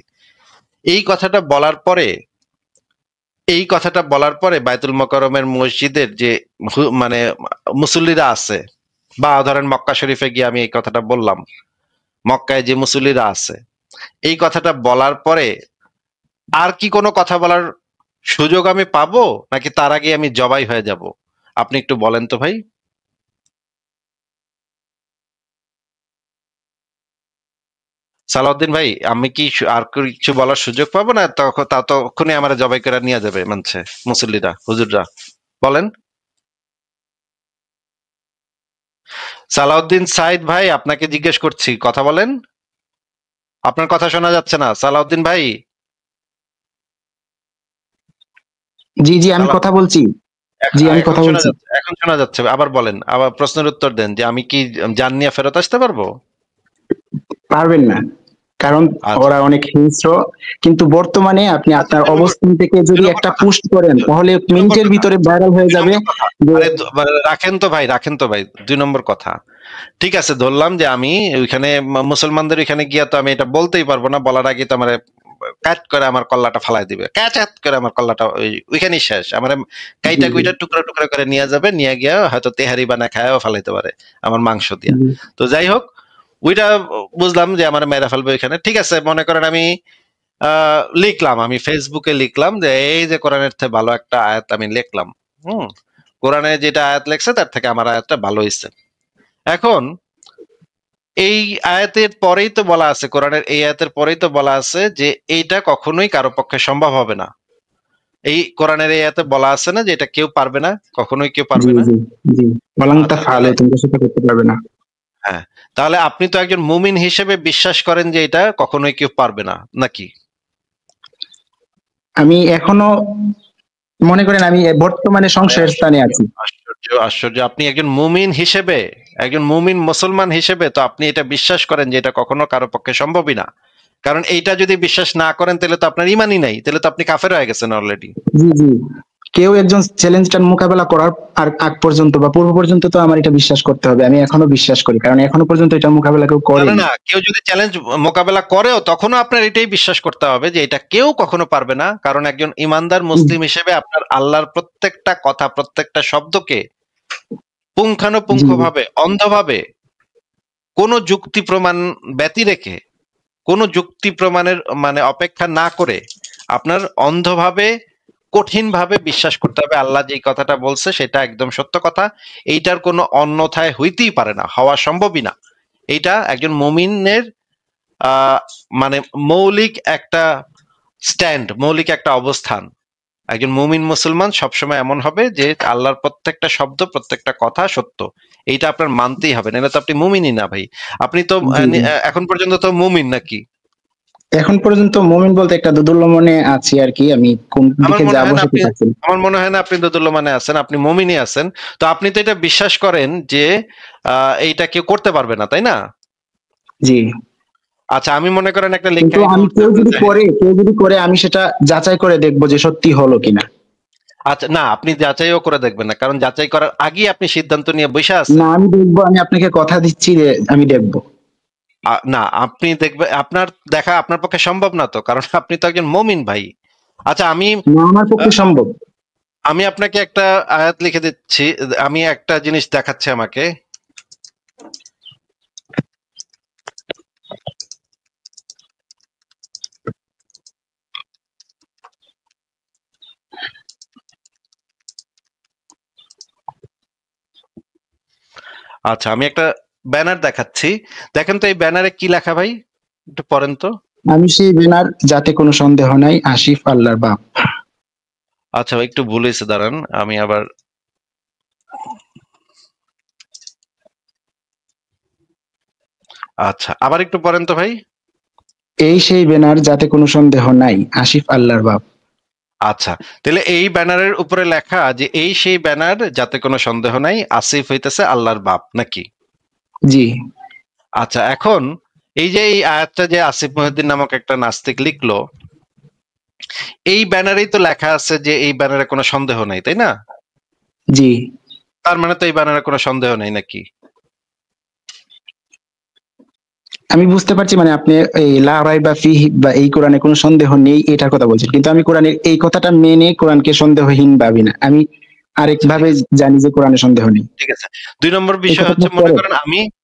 এই কথাটা বলার পরে, এই কথাটা বলার পরে বায়তুল মোকাররমের মসজিদের যে মানে মুসল্লিরা আছে, বা ধরেন মক্কা শরীফে গিয়ে আমি এই কথাটা বললাম, মক্কায় যে মুসল্লিরা আছে, এই কথাটা বলার পরে আর কি কোনো কথা বলার সুযোগ আমি পাবো, নাকি তার আগে আমি জবাই হয়ে যাব? আপনি একটু বলেন তো ভাই। সালাউদ্দিন ভাই, আমি কি আর কিছু বলার সুযোগ পাবো, না তখন ততক্ষণে আমার জবাই করে নিয়ে যাবে মানছে মুসল্লিরা, হুজুররা? বলেন। সালাউদ্দিন সাইদ ভাই, আপনাকে জিজ্ঞেস করছি, কথা বলেন। আপনার কথা শোনা যাচ্ছে না সালাউদ্দিন ভাই। জি জি, আমি কথা বলছি। জি, আমি এখন কথা শোনা বলছি। যাচ্ছে, এখন শোনা যাচ্ছে, আবার বলেন, আবার প্রশ্নের উত্তর দেন যে আমি কি জান নিয়ে ফেরত আসতে পারবো? পারবেন না, কারণ আচ্ছা, ওরা অনেক হিংস্র। কিন্তু বর্তমানে আপনি আচ্ছা, আপনার 2 নম্বর, অবস্থান থেকে 2 যদি নম্বর একটা কথা, পোস্ট করেন তাহলে 2 নম্বর মিনিটের কথা, ভিতরে ভাইরাল হয়ে 2 যাবে। নম্বর কথা। যে আরে রাখেন তো ভাই, রাখেন তো ভাই, 2 নম্বর কথা। ঠিক আছে, ধরলাম যে আমি ওইখানে মুসলমানদের ওইখানে গিয়া তো আমি এটা বলতেই পারবো না, বলার আগে তো আমার কাট করে আমার কল্লাটা ফালাই দিবে, ক্যাচাত করে আমার কল্লাটা ওইখানেই শেষ, আমার জি কাইটা জি কুইটা টুকরা টুকরা করে নিয়ে যাবে, নিয়ে গিয়া হয়তো তেহারি বানা খায়ও ফালাইতে পারে আমার মাংস দিয়া। জি তো যাই হোক, ওইটা বুঝলাম যে আমার মেরা ফেলবে ওইখানে। ঠিক আছে, মনে করেন আমি লিখলাম, আমি ফেসবুকে লিখলাম যে এই যে কোরআনের থেকে ভালো একটা আয়াত আমি লিখলাম। হুম, কোরআনে যেটা আয়াত লেখছে তার থেকে আমার আয়াতটা ভালো হয়েছে। এখন এই আয়াতের পরেই তো বলা আছে, কোরআনের এই আয়াতের পরেই তো বলা আছে যে এইটা কখনোই কারো পক্ষে সম্ভব হবে না। এই কোরআনের এই আয়াতে বলা আছে না যে এটা কেউ পারবে না, কখনোই কেউ জি পারবে না। জি জি, ওয়ালাংতা আচ্ছা, ফালো, তাহলে তোমরা সেটা করতে পারবে না। হ্যাঁ, তাহলে আপনি তো একজন মুমিন হিসেবে বিশ্বাস করেন যে এটা কখনোই কেউ পারবে না, নাকি? আমি এখনো মনে করেন আমি বর্তমানে আরে সংশয়ের স্থানে আশ্চর্য, আছি। আশ্চর্য, আশ্চর্য! আপনি একজন মুমিন হিসেবে, একজন মুমিন মুসলমান হিসেবে তো আপনি এটা বিশ্বাস করেন যে এটা কখনো কারো পক্ষে সম্ভবই না। কারণ এইটা যদি বিশ্বাস না করেন তাহলে তো আপনার ইমানই নাই, তাহলে তো আপনি কাফের হয়ে গেছেন অলরেডি। জি জি, কেউ একজন চ্যালেঞ্জটার মোকাবেলা করার আর আগ পর্যন্ত বা পূর্ব পর্যন্ত তো আমার এটা বিশ্বাস করতে হবে। আমি এখনো বিশ্বাস করি, কারণ এখনো পর্যন্ত এটা মোকাবেলা কেউ না না করেনি। না, কেউ যদি চ্যালেঞ্জ মোকাবেলা করেও তখনও আপনার এটাই বিশ্বাস করতে হবে যে এটা কেউ কখনো পারবে না, কারণ একজন ইমানদার মুসলিম হিসেবে আপনার আল্লাহর প্রত্যেকটা কথা, প্রত্যেকটা শব্দকে জি জি পুঙ্খানুপুঙ্খভাবে, অন্ধভাবে, কোনো যুক্তি প্রমাণ ব্যতি রেখে, কোনো যুক্তি প্রমাণের মানে অপেক্ষা না করে আপনার অন্ধভাবে, কঠিনভাবে বিশ্বাস করতে হবে আল্লাহ যেই কথাটা বলছে সেটা একদম সত্য কথা। এইটার কোনো অন্যথায় হইতেই পারে না, হওয়া সম্ভবই না। এইটা একজন মুমিনের আহ মানে মৌলিক একটা স্ট্যান্ড, মৌলিক একটা অবস্থান। একজন মুমিন মুসলমান সবসময় এমন হবে যে আল্লাহর প্রত্যেকটা শব্দ প্রত্যেকটা কথা সত্য, এইটা আপনার মানতেই হবে, নাহলে তো আপনি মুমিনই না ভাই। আপনি তো জি জি। এখন পর্যন্ত তো মুমিন নাকি? এখন পর্যন্ত মুমিন বলতে একটা দোদুল্য মনে আছি আর কি, আমি কোন আমার দিকে মনে যাবো হয় না সেটা আপনি, পাচ্ছি না। আমার মনে হয় না আপনি দোদুল্যমানে আছেন, আপনি মুমিনই আছেন। তো আপনি তো এটা বিশ্বাস করেন যে এইটা কেউ করতে পারবে না, তাই না? জি। আচ্ছা, আমি মনে করেন একটা কিন্তু লেখায় আমি নোট দেখেন। কেউ যদি করে আমি সেটা যাচাই করে দেখবো যে সত্যি হলো কিনা। আচ্ছা না, আপনি যাচাইও করে দেখবেন না, কারণ যাচাই করার আগেই আপনি সিদ্ধান্ত নিয়ে বসে আছেন। না আমি দেখবো, আমি আপনাকে কথা দিচ্ছি যে আমি দেখবো। না, আপনি দেখবেন, আপনার দেখা আপনার পক্ষে সম্ভব না তো, কারণ আপনি তো একজন মুমিন ভাই। আচ্ছা, না আমার পক্ষে আহ, সম্ভব। আমি আপনাকে একটা আয়াত লিখে দিচ্ছি, আমি একটা জিনিস দেখাচ্ছি আমাকে। আচ্ছা, আমি একটা ব্যানার দেখাচ্ছি, দেখেন তো এই ব্যানারে কি লেখা ভাই, একটু পড়েন তো। আমি সেই বেনার, যাতে কোনো সন্দেহ নাই আসিফ আল্লাহর বাপ। আচ্ছা ভাই, একটু ভুল হয়েছে, দাঁড়ান আমি আবার, আচ্ছা আবার একটু পড়েন তো ভাই। এই সেই বেনার, যাতে কোনো সন্দেহ নাই আসিফ আল্লাহর বাপ। আচ্ছা, তাহলে এই ব্যানারের উপরে লেখা যে এই সেই ব্যানার যাতে কোনো সন্দেহ নাই আসিফ হইতেছে আল্লাহর বাপ নাকি? জি। আচ্ছা, এখন এই যে এই আয়াতটা যে আসিফ মহিউদ্দিন নামক একটা নাস্তিক লিখলো, এই ব্যানারেই তো লেখা আছে যে এই ব্যানারে কোনো সন্দেহ নাই, তাই না? জি। তার মানে তো এই ব্যানারে কোনো সন্দেহ নেই নাকি? আমি বুঝতে পারছি, মানে আপনি এই লা রাইবা ফিহি বা এই কোরআনে কোনো সন্দেহ নেই এটার কথা বলছেন, কিন্তু আমি কোরআনের এই কথাটা মেনে কোরআনকে সন্দেহহীন ভাবি না। আমি আরেক আচ্ছা ঠিক ভাবে আছে, জানি যে কোরআনে সন্দেহ নেই। ঠিক আছে। ২ নম্বর এই বিষয় কথাটা হচ্ছে, পরে।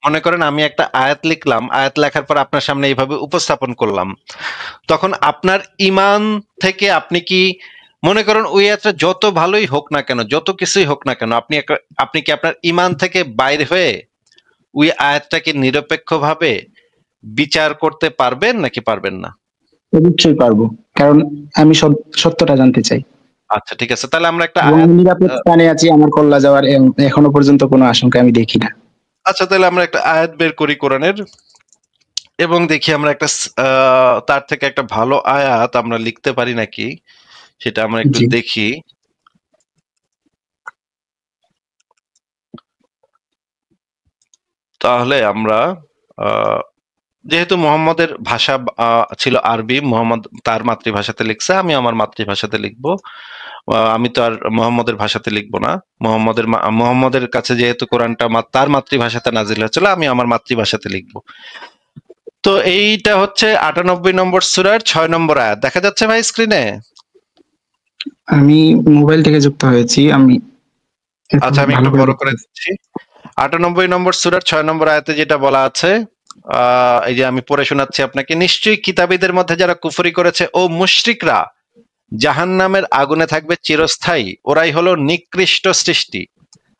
মনে করেন আমি একটা আয়াত লিখলাম, আয়াত লেখার পর আপনার সামনে এইভাবে উপস্থাপন করলাম। তখন আপনার ঈমান থেকে আপনি কি মনে করেন ওই আয়াতটা যত ভালোই হোক না কেন, যত কিছুই হোক না কেন, আপনি কি আপনার ঈমান থেকে বাইরে হয়ে ওই আয়াতটাকে নিরপেক্ষভাবে বিচার করতে পারবেন নাকি পারবেন না? অবশ্যই পারবো, কারণ আমি সত্যটা জানতে চাই আচ্ছা ঠিক আছে, তাহলে আমরা একটা এবং আয়াত, আমি নিরাপদ স্থানে আছি, আমার কল্লা যাওয়ার এখনো পর্যন্ত কোনো আশঙ্কা আমি দেখি না। আচ্ছা তাহলে আমরা একটা আয়াত বের করি কোরআনের, এবং দেখি আমরা একটা তার থেকে একটা ভালো আয়াত আমরা লিখতে পারি নাকি, সেটা আমরা একটু জি। দেখি। তাহলে আমরা আহ, যেহেতু মোহাম্মদের ভাষা ছিল আরবি, মোহাম্মদ তার মাতৃভাষাতে লিখছে, আমি আমার মাতৃভাষাতে লিখবো। আমি তো আর মোহাম্মদের ভাষাতে লিখবো না। মোহাম্মদের কাছে যেহেতু কোরআনটা তার মাতৃভাষাতে নাজিল হয়েছিল, আমি আমার মাতৃভাষাতে লিখবো। তো এইটা হচ্ছে ৯৮ নম্বর সূরার ৬ নম্বর আয়াত, দেখা যাচ্ছে ভাই স্ক্রিনে? আমি মোবাইল থেকে যুক্ত হয়েছি, আমি এত আচ্ছা, আমি ভালো একটু করে বড় দেখতে করে পাচ্ছি। দিচ্ছি। ৯৮ নম্বর সূরার ৬ নম্বর আয়াতে যেটা বলা আছে, এই যে আমি পড়ে শোনাচ্ছি আপনাকে। নিশ্চয়ই কিতাবীদের মধ্যে যারা কুফরি করেছে ও মুশরিকরা জাহান্নামের আগুনে থাকবে চিরস্থায়ী, ওরাই হলো নিকৃষ্ট সৃষ্টি।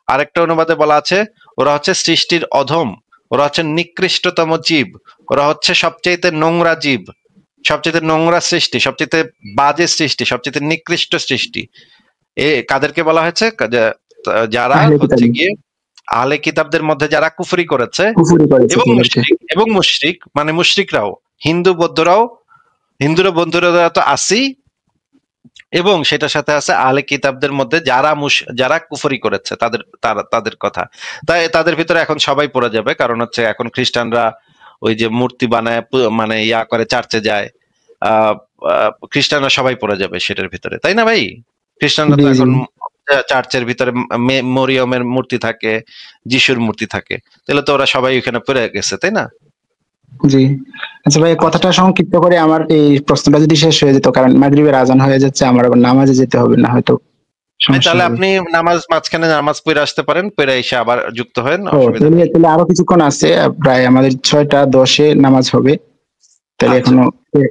আরেকটা অনুবাদে বলা আছে, ওরা হচ্ছে সৃষ্টির অধম, ওরা হচ্ছে নিকৃষ্টতম জীব, ওরা হচ্ছে সবচেয়ে নোংরা জীব, সবচেয়ে নোংরা সৃষ্টি, সবচেয়ে বাজে সৃষ্টি, সবচেয়ে নিকৃষ্ট সৃষ্টি। কাদেরকে বলা হয়েছে? যারা আহলে হচ্ছে কিতাবী গিয়ে আহলে কিতাবদের মধ্যে যারা কুফরি করেছে কুফরি করেছে তাদেরকে। এবং মুশরিক মানে মুশরিকরাও, হিন্দু বৌদ্ধরাও, হিন্দুরা বৌদ্ধরা তো আসি, এবং সেটার সাথে আছে আহলে কিতাবদের মধ্যে যারা কুফরি করেছে তাদের কথা। তাই তাদের ভিতরে এখন সবাই পড়ে যাবে, কারণ হচ্ছে এখন খ্রিস্টানরা ওই যে মূর্তি বানায় মানে ইয়া করে চার্চে যায়, আহ খ্রিস্টানরা সবাই পড়ে যাবে সেটার ভিতরে, তাই না ভাই? খ্রিস্টানরা জি তো জি। এখন চার্চের ভিতরে মরিয়মের মূর্তি থাকে, যিশুর মূর্তি থাকে, তাহলে তো ওরা সবাই ওখানে পড়ে গেছে, তাই না? জি। আচ্ছা ভাই, আচ্ছা কথাটা সংক্ষিপ্ত করে আমার এই প্রশ্নটা যদি শেষ হয়ে যেত, কারণ মাগরিবের আজান হয়ে যাচ্ছে, আমার আবার নামাজে যেতে হবে, না হয়তো ভাই, সমস্যা তাহলে হবে। আপনি মাঝখানে নামাজ পড়ে আসতে পারেন, পড়ে এসে আবার যুক্ত হন, ও অসুবিধা তাহলে নেই। তাহলে আরো কিছুক্ষণ আছে, প্রায় আমাদের 6টা 10-এ নামাজ হবে। তাহলে আচ্ছা এখনো,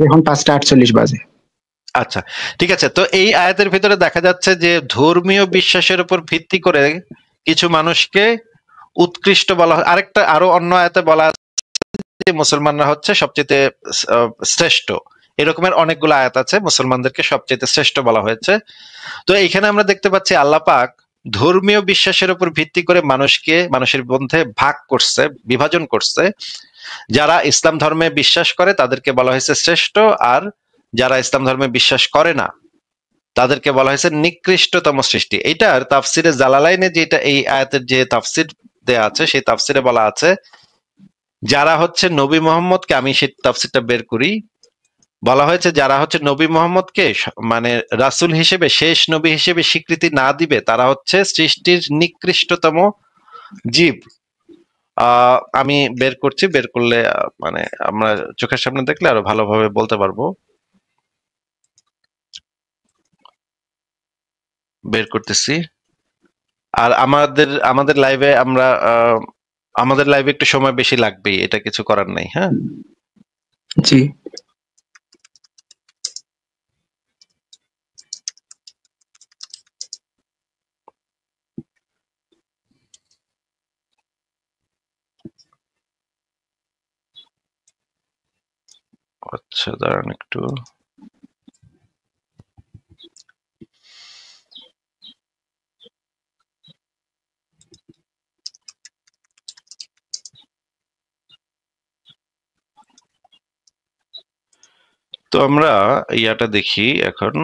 এখন 5টা 48 বাজে। আচ্ছা, ঠিক আছে। তো এই আয়াতের ভিতরে দেখা যাচ্ছে যে ধর্মীয় বিশ্বাসের উপর ভিত্তি করে কিছু মানুষকে উৎকৃষ্ট বলা হয়। আরো অন্য আয়াতে বলা আছে যে মুসলমানরা হচ্ছে সবচেয়ে শ্রেষ্ঠ, এরকমের অনেকগুলো আয়াত আছে, মুসলমানদেরকে সবচেয়ে শ্রেষ্ঠ বলা হয়েছে। তো এইখানে আমরা দেখতে পাচ্ছি আল্লাহ পাক ধর্মীয় বিশ্বাসের উপর ভিত্তি করে মানুষের মধ্যে ভাগ করছে, বিভাজন করছে। যারা ইসলাম ধর্মে বিশ্বাস করে তাদেরকে বলা হয়েছে শ্রেষ্ঠ, আর যারা ইসলাম ধর্মে বিশ্বাস করে না তাদেরকে বলা হয়েছে নিকৃষ্টতম সৃষ্টি। এটার তাফসিরে জালালাইনে যেটা এই আয়াতের যে তাফসির দেয়া আছে, সেই তাফসিরে বলা আছে যারা হচ্ছে নবী মোহাম্মদকে, আমি সেই তাফসিরটা বের করি, বলা হয়েছে যারা হচ্ছে নবী মোহাম্মদকে মানে রাসূল হিসেবে, শেষ নবী হিসেবে স্বীকৃতি না দিবে তারা হচ্ছে সৃষ্টির নিকৃষ্টতম জীব। আমি বের করছি, বের করলে মানে আমরা চোখের সামনে দেখলে আরো ভালোভাবে বলতে পারবো। বের করতেছি। আর আমাদের লাইভে আমাদের লাইভে একটু সময় বেশি লাগবেই, এটা কিছু করার নাই। হ্যাঁ, জি। আচ্ছা দাঁড়ান একটু। তো আমরা ইয়াটা দেখি এখন।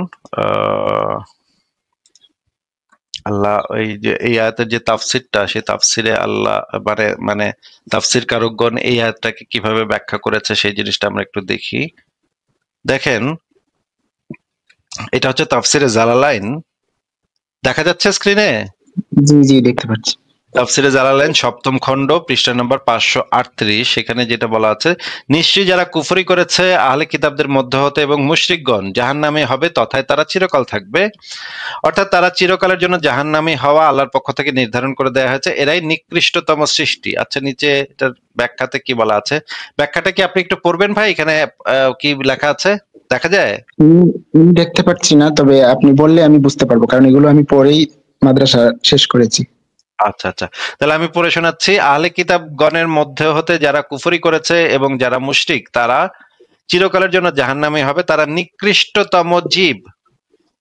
আল্লাহ এই যে এই আয়াতের যে তাফসিরটা, সেই তাফসিরে আল্লাহ মানে তাফসির কারকগণ এই আয়াতটাকে কিভাবে ব্যাখ্যা করেছে সেই জিনিসটা আমরা একটু দেখি। দেখেন, এটা হচ্ছে তাফসিরে জালালাইন, দেখা যাচ্ছে স্ক্রিনে? জি জি, দেখতে পাচ্ছি। তাফসিরে জালালাইন 7ম খণ্ড, পৃষ্ঠা নম্বর 538। সেখানে যেটা বলা আছে, নিশ্চয়ই যারা কুফরি করেছে আহলে কিতাবদের মধ্য হতে এবং মুশরিকগণ জাহান্নামে হবে, তথায় তারা চিরকাল থাকবে। অর্থাৎ তারা চিরকালের জন্য জাহান্নামী হওয়া আল্লাহর পক্ষ থেকে নির্ধারণ করে দেওয়া হয়েছে, এরাই নিকৃষ্টতম সৃষ্টি। আচ্ছা, নিচে এটার ব্যাখ্যাতে কি বলা আছে, ব্যাখ্যাটা কি আপনি একটু পড়বেন ভাই? এখানে কি লেখা আছে দেখা যায়? দেখতে পাচ্ছি না, তবে আপনি বললে আমি বুঝতে পারবো, কারণ এগুলো আমি পরেই মাদ্রাসা শেষ করেছি। আচ্ছা আচ্ছা, তাহলে আমি পড়ে শোনাচ্ছি। আহলে কিতাবগণের মধ্যে হতে যারা কুফরি করেছে এবং যারা মুশরিক তারা চিরকালের জন্য জাহান্নামী হবে, তারা নিকৃষ্টতম জীব।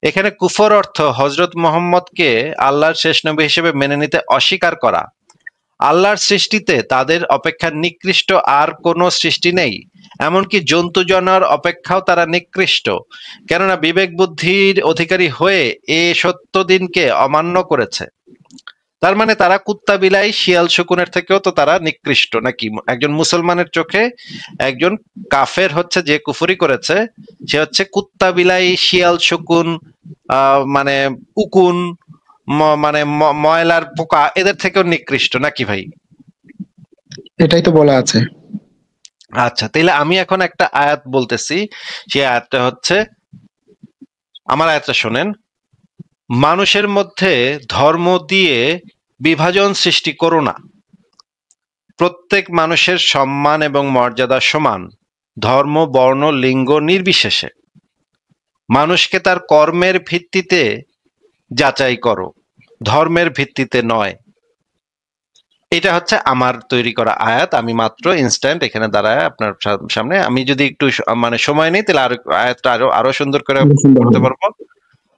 এখানে কুফর অর্থ হযরত মুহাম্মদকে আল্লাহর শেষ নবী হিসেবে মেনে নিতে অস্বীকার করা। আল্লাহর সৃষ্টিতে তাদের অপেক্ষা নিকৃষ্ট আর কোনো সৃষ্টি নেই, এমনকি জন্তু জানোয়ার অপেক্ষাও তারা নিকৃষ্ট, কেননা বিবেক বুদ্ধির অধিকারী হয়ে এ সত্য দিনকে অমান্য করেছে। তার মানে তারা কুত্তা বিলাই শিয়াল শকুনের থেকেও তো তারা নিকৃষ্ট নাকি? একজন মুসলমানের চোখে একজন কাফের হচ্ছে, যে কুফরি করেছে, সে হচ্ছে কুত্তা বিলাই শিয়াল শকুন, মানে উকুন, মানে ময়লার পোকা, এদের থেকেও নিকৃষ্ট নাকি ভাই? এটাই তো বলা আছে। আচ্ছা, তাহলে আমি এখন একটা আয়াত বলতেছি, সেই আয়াতটা হচ্ছে, আমার আয়াতটা শোনেন। মানুষের মধ্যে ধর্ম দিয়ে বিভাজন সৃষ্টি করো না, প্রত্যেক মানুষের সম্মান এবং মর্যাদা সমান, ধর্ম বর্ণ লিঙ্গ নির্বিশেষে। মানুষকে তার কর্মের ভিত্তিতে যাচাই করো, ধর্মের ভিত্তিতে নয়। এটা হচ্ছে আমার তৈরি করা আয়াত, আমি মাত্র ইনস্ট্যান্ট এখানে দাঁড়ায় আপনার সামনে, আমি যদি একটু মানে সময় নেই তাহলে আরো আয়াতটা আরো সুন্দর করে করতে পারবো,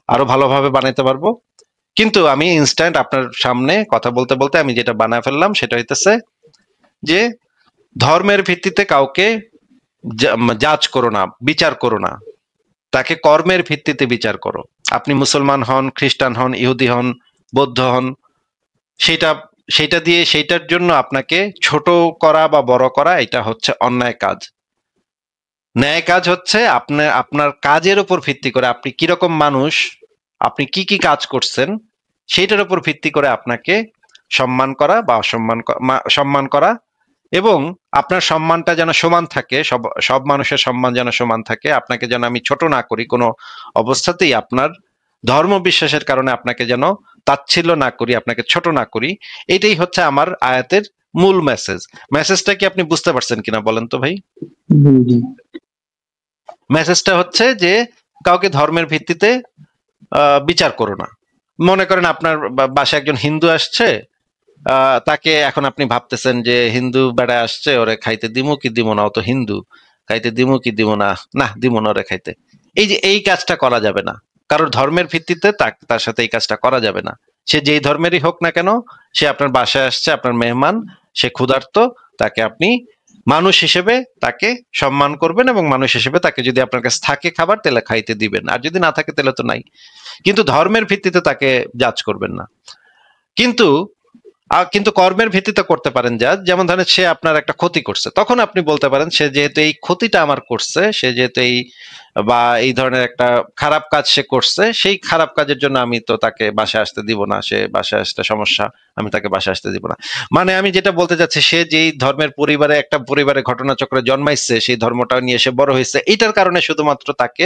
আরো ভালোভাবে বানাইতে পারবো। কিন্তু আমি ইনস্ট্যান্ট আপনার সামনে কথা বলতে বলতে আমি যেটা বানায় ফেললাম সেটা হইতেছে যে ধর্মের ভিত্তিতে কাউকে জাজ করো না, বিচার করো না, তাকে কর্মের ভিত্তিতে বিচার করো। আপনি মুসলমান হন, খ্রিস্টান হন, ইহুদি হন, বৌদ্ধ হন, সেটা দিয়ে সেইটার জন্য আপনাকে ছোট করা বা বড় করা, এটা হচ্ছে অন্যায় কাজ। ন্যায় কাজ হচ্ছে আপনার কাজের উপর ভিত্তি করে, আপনি কিরকম মানুষ, আপনি কি কি কাজ করছেন, সেইটার উপর ভিত্তি করে আপনাকে সম্মান করা বা সম্মান করা, এবং আপনার সম্মানটা যেন সমান থাকে, সব মানুষের সম্মান যেন সমান থাকে, আপনাকে যেন আমি ছোট না করি কোনো অবস্থাতেই, আপনার ধর্ম বিশ্বাসের কারণে আপনাকে যেন তাচ্ছিল্য না করি, আপনাকে ছোট না করি। এটাই হচ্ছে আমার আয়াতের মূল মেসেজ। মেসেজটা কি আপনি বুঝতে পারছেন কিনা বলেন তো ভাই? মেসেজটা হচ্ছে যে কাউকে ধর্মের ভিত্তিতে বিচার করো না। মনে করেন আপনার বাসায় একজন হিন্দু আসছে, তাকে এখন আপনি ভাবতেছেন যে হিন্দু বেড়া আসছে, ওরে খাইতে দিমু কি দিমু না, ও তো হিন্দু, খাইতে দিমু কি দিমু না, না দিমু না রে খাইতে। এই যে এই কাজটা করা যাবে না, কারোর ধর্মের ভিত্তিতে তার সাথে এই কাজটা করা যাবে না। সে যেই ধর্মেরই হোক না কেন, সে আপনার বাসায় আসছে, আপনার মেহমান, সে ক্ষুধার্ত, তাকে আপনি মানুষ হিসেবে তাকে সম্মান করবেন, এবং মানুষ হিসেবে তাকে যদি আপনার কাছে থাকে খাবার তাহলে খাইতে দিবেন, আর যদি না থাকে তাহলে তো নাই। কিন্তু ধর্মের ভিত্তিতে তাকে জাজ করবেন না। কিন্তু কিন্তু কর্মের ভিত্তিতে করতে পারেন যা, যেমন ধরেন সে আপনার একটা ক্ষতি করছে, তখন আপনি বলতে পারেন সে যেহেতু এই ক্ষতিটা আমার করছে, সে যেহেতু এই বা এই ধরনের একটা খারাপ কাজ সে করছে, সেই খারাপ কাজের জন্য আমি তো তাকে বাসায় আসতে দিব না, সে বাসায় আসতে সমস্যা, আমি তাকে বাসায় আসতে দিব না। মানে আমি যেটা বলতে চাচ্ছি, সে যেই ধর্মের পরিবারে, একটা পরিবারে ঘটনাচক্রে জন্মাইছে, সেই ধর্মটা নিয়ে সে বড় হয়েছে, এইটার কারণে শুধুমাত্র তাকে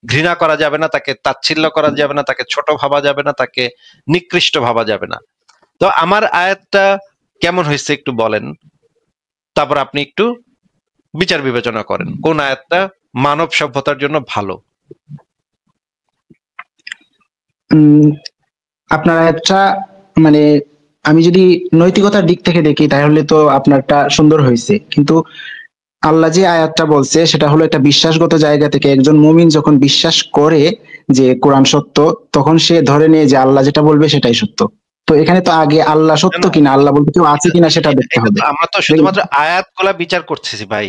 ঘৃণা করা যাবে না, তাকে তাচ্ছিল্য করা যাবে না, তাকে ছোট ভাবা যাবে না, তাকে নিকৃষ্ট ভাবা যাবে না। তো আমার আয়াতটা কেমন হয়েছে একটু বলেন, তারপর আপনি একটু বিচার বিবেচনা করেন কোন আয়াতটা মানব সভ্যতার জন্য ভালো। আপনার আয়াতটা মানে আমি যদি নৈতিকতার দিক থেকে দেখি তাহলে তো আপনারটা সুন্দর হয়েছে, কিন্তু আল্লাহ যে আয়াতটা বলছে সেটা হলো একটা বিশ্বাসগত জায়গা থেকে। একজন মুমিন যখন বিশ্বাস করে যে কোরআন সত্য, তখন সে ধরে নেয় যে আল্লাহ যেটা বলবে সেটাই সত্য। তো এখানে তো আগে আল্লাহ সত্য কিনা, আল্লাহ বলতে কেউ আছে কিনা সেটা দেখতে হবে। আমরা তো শুধুমাত্র আয়াতগুলা বিচার করতেছি ভাই,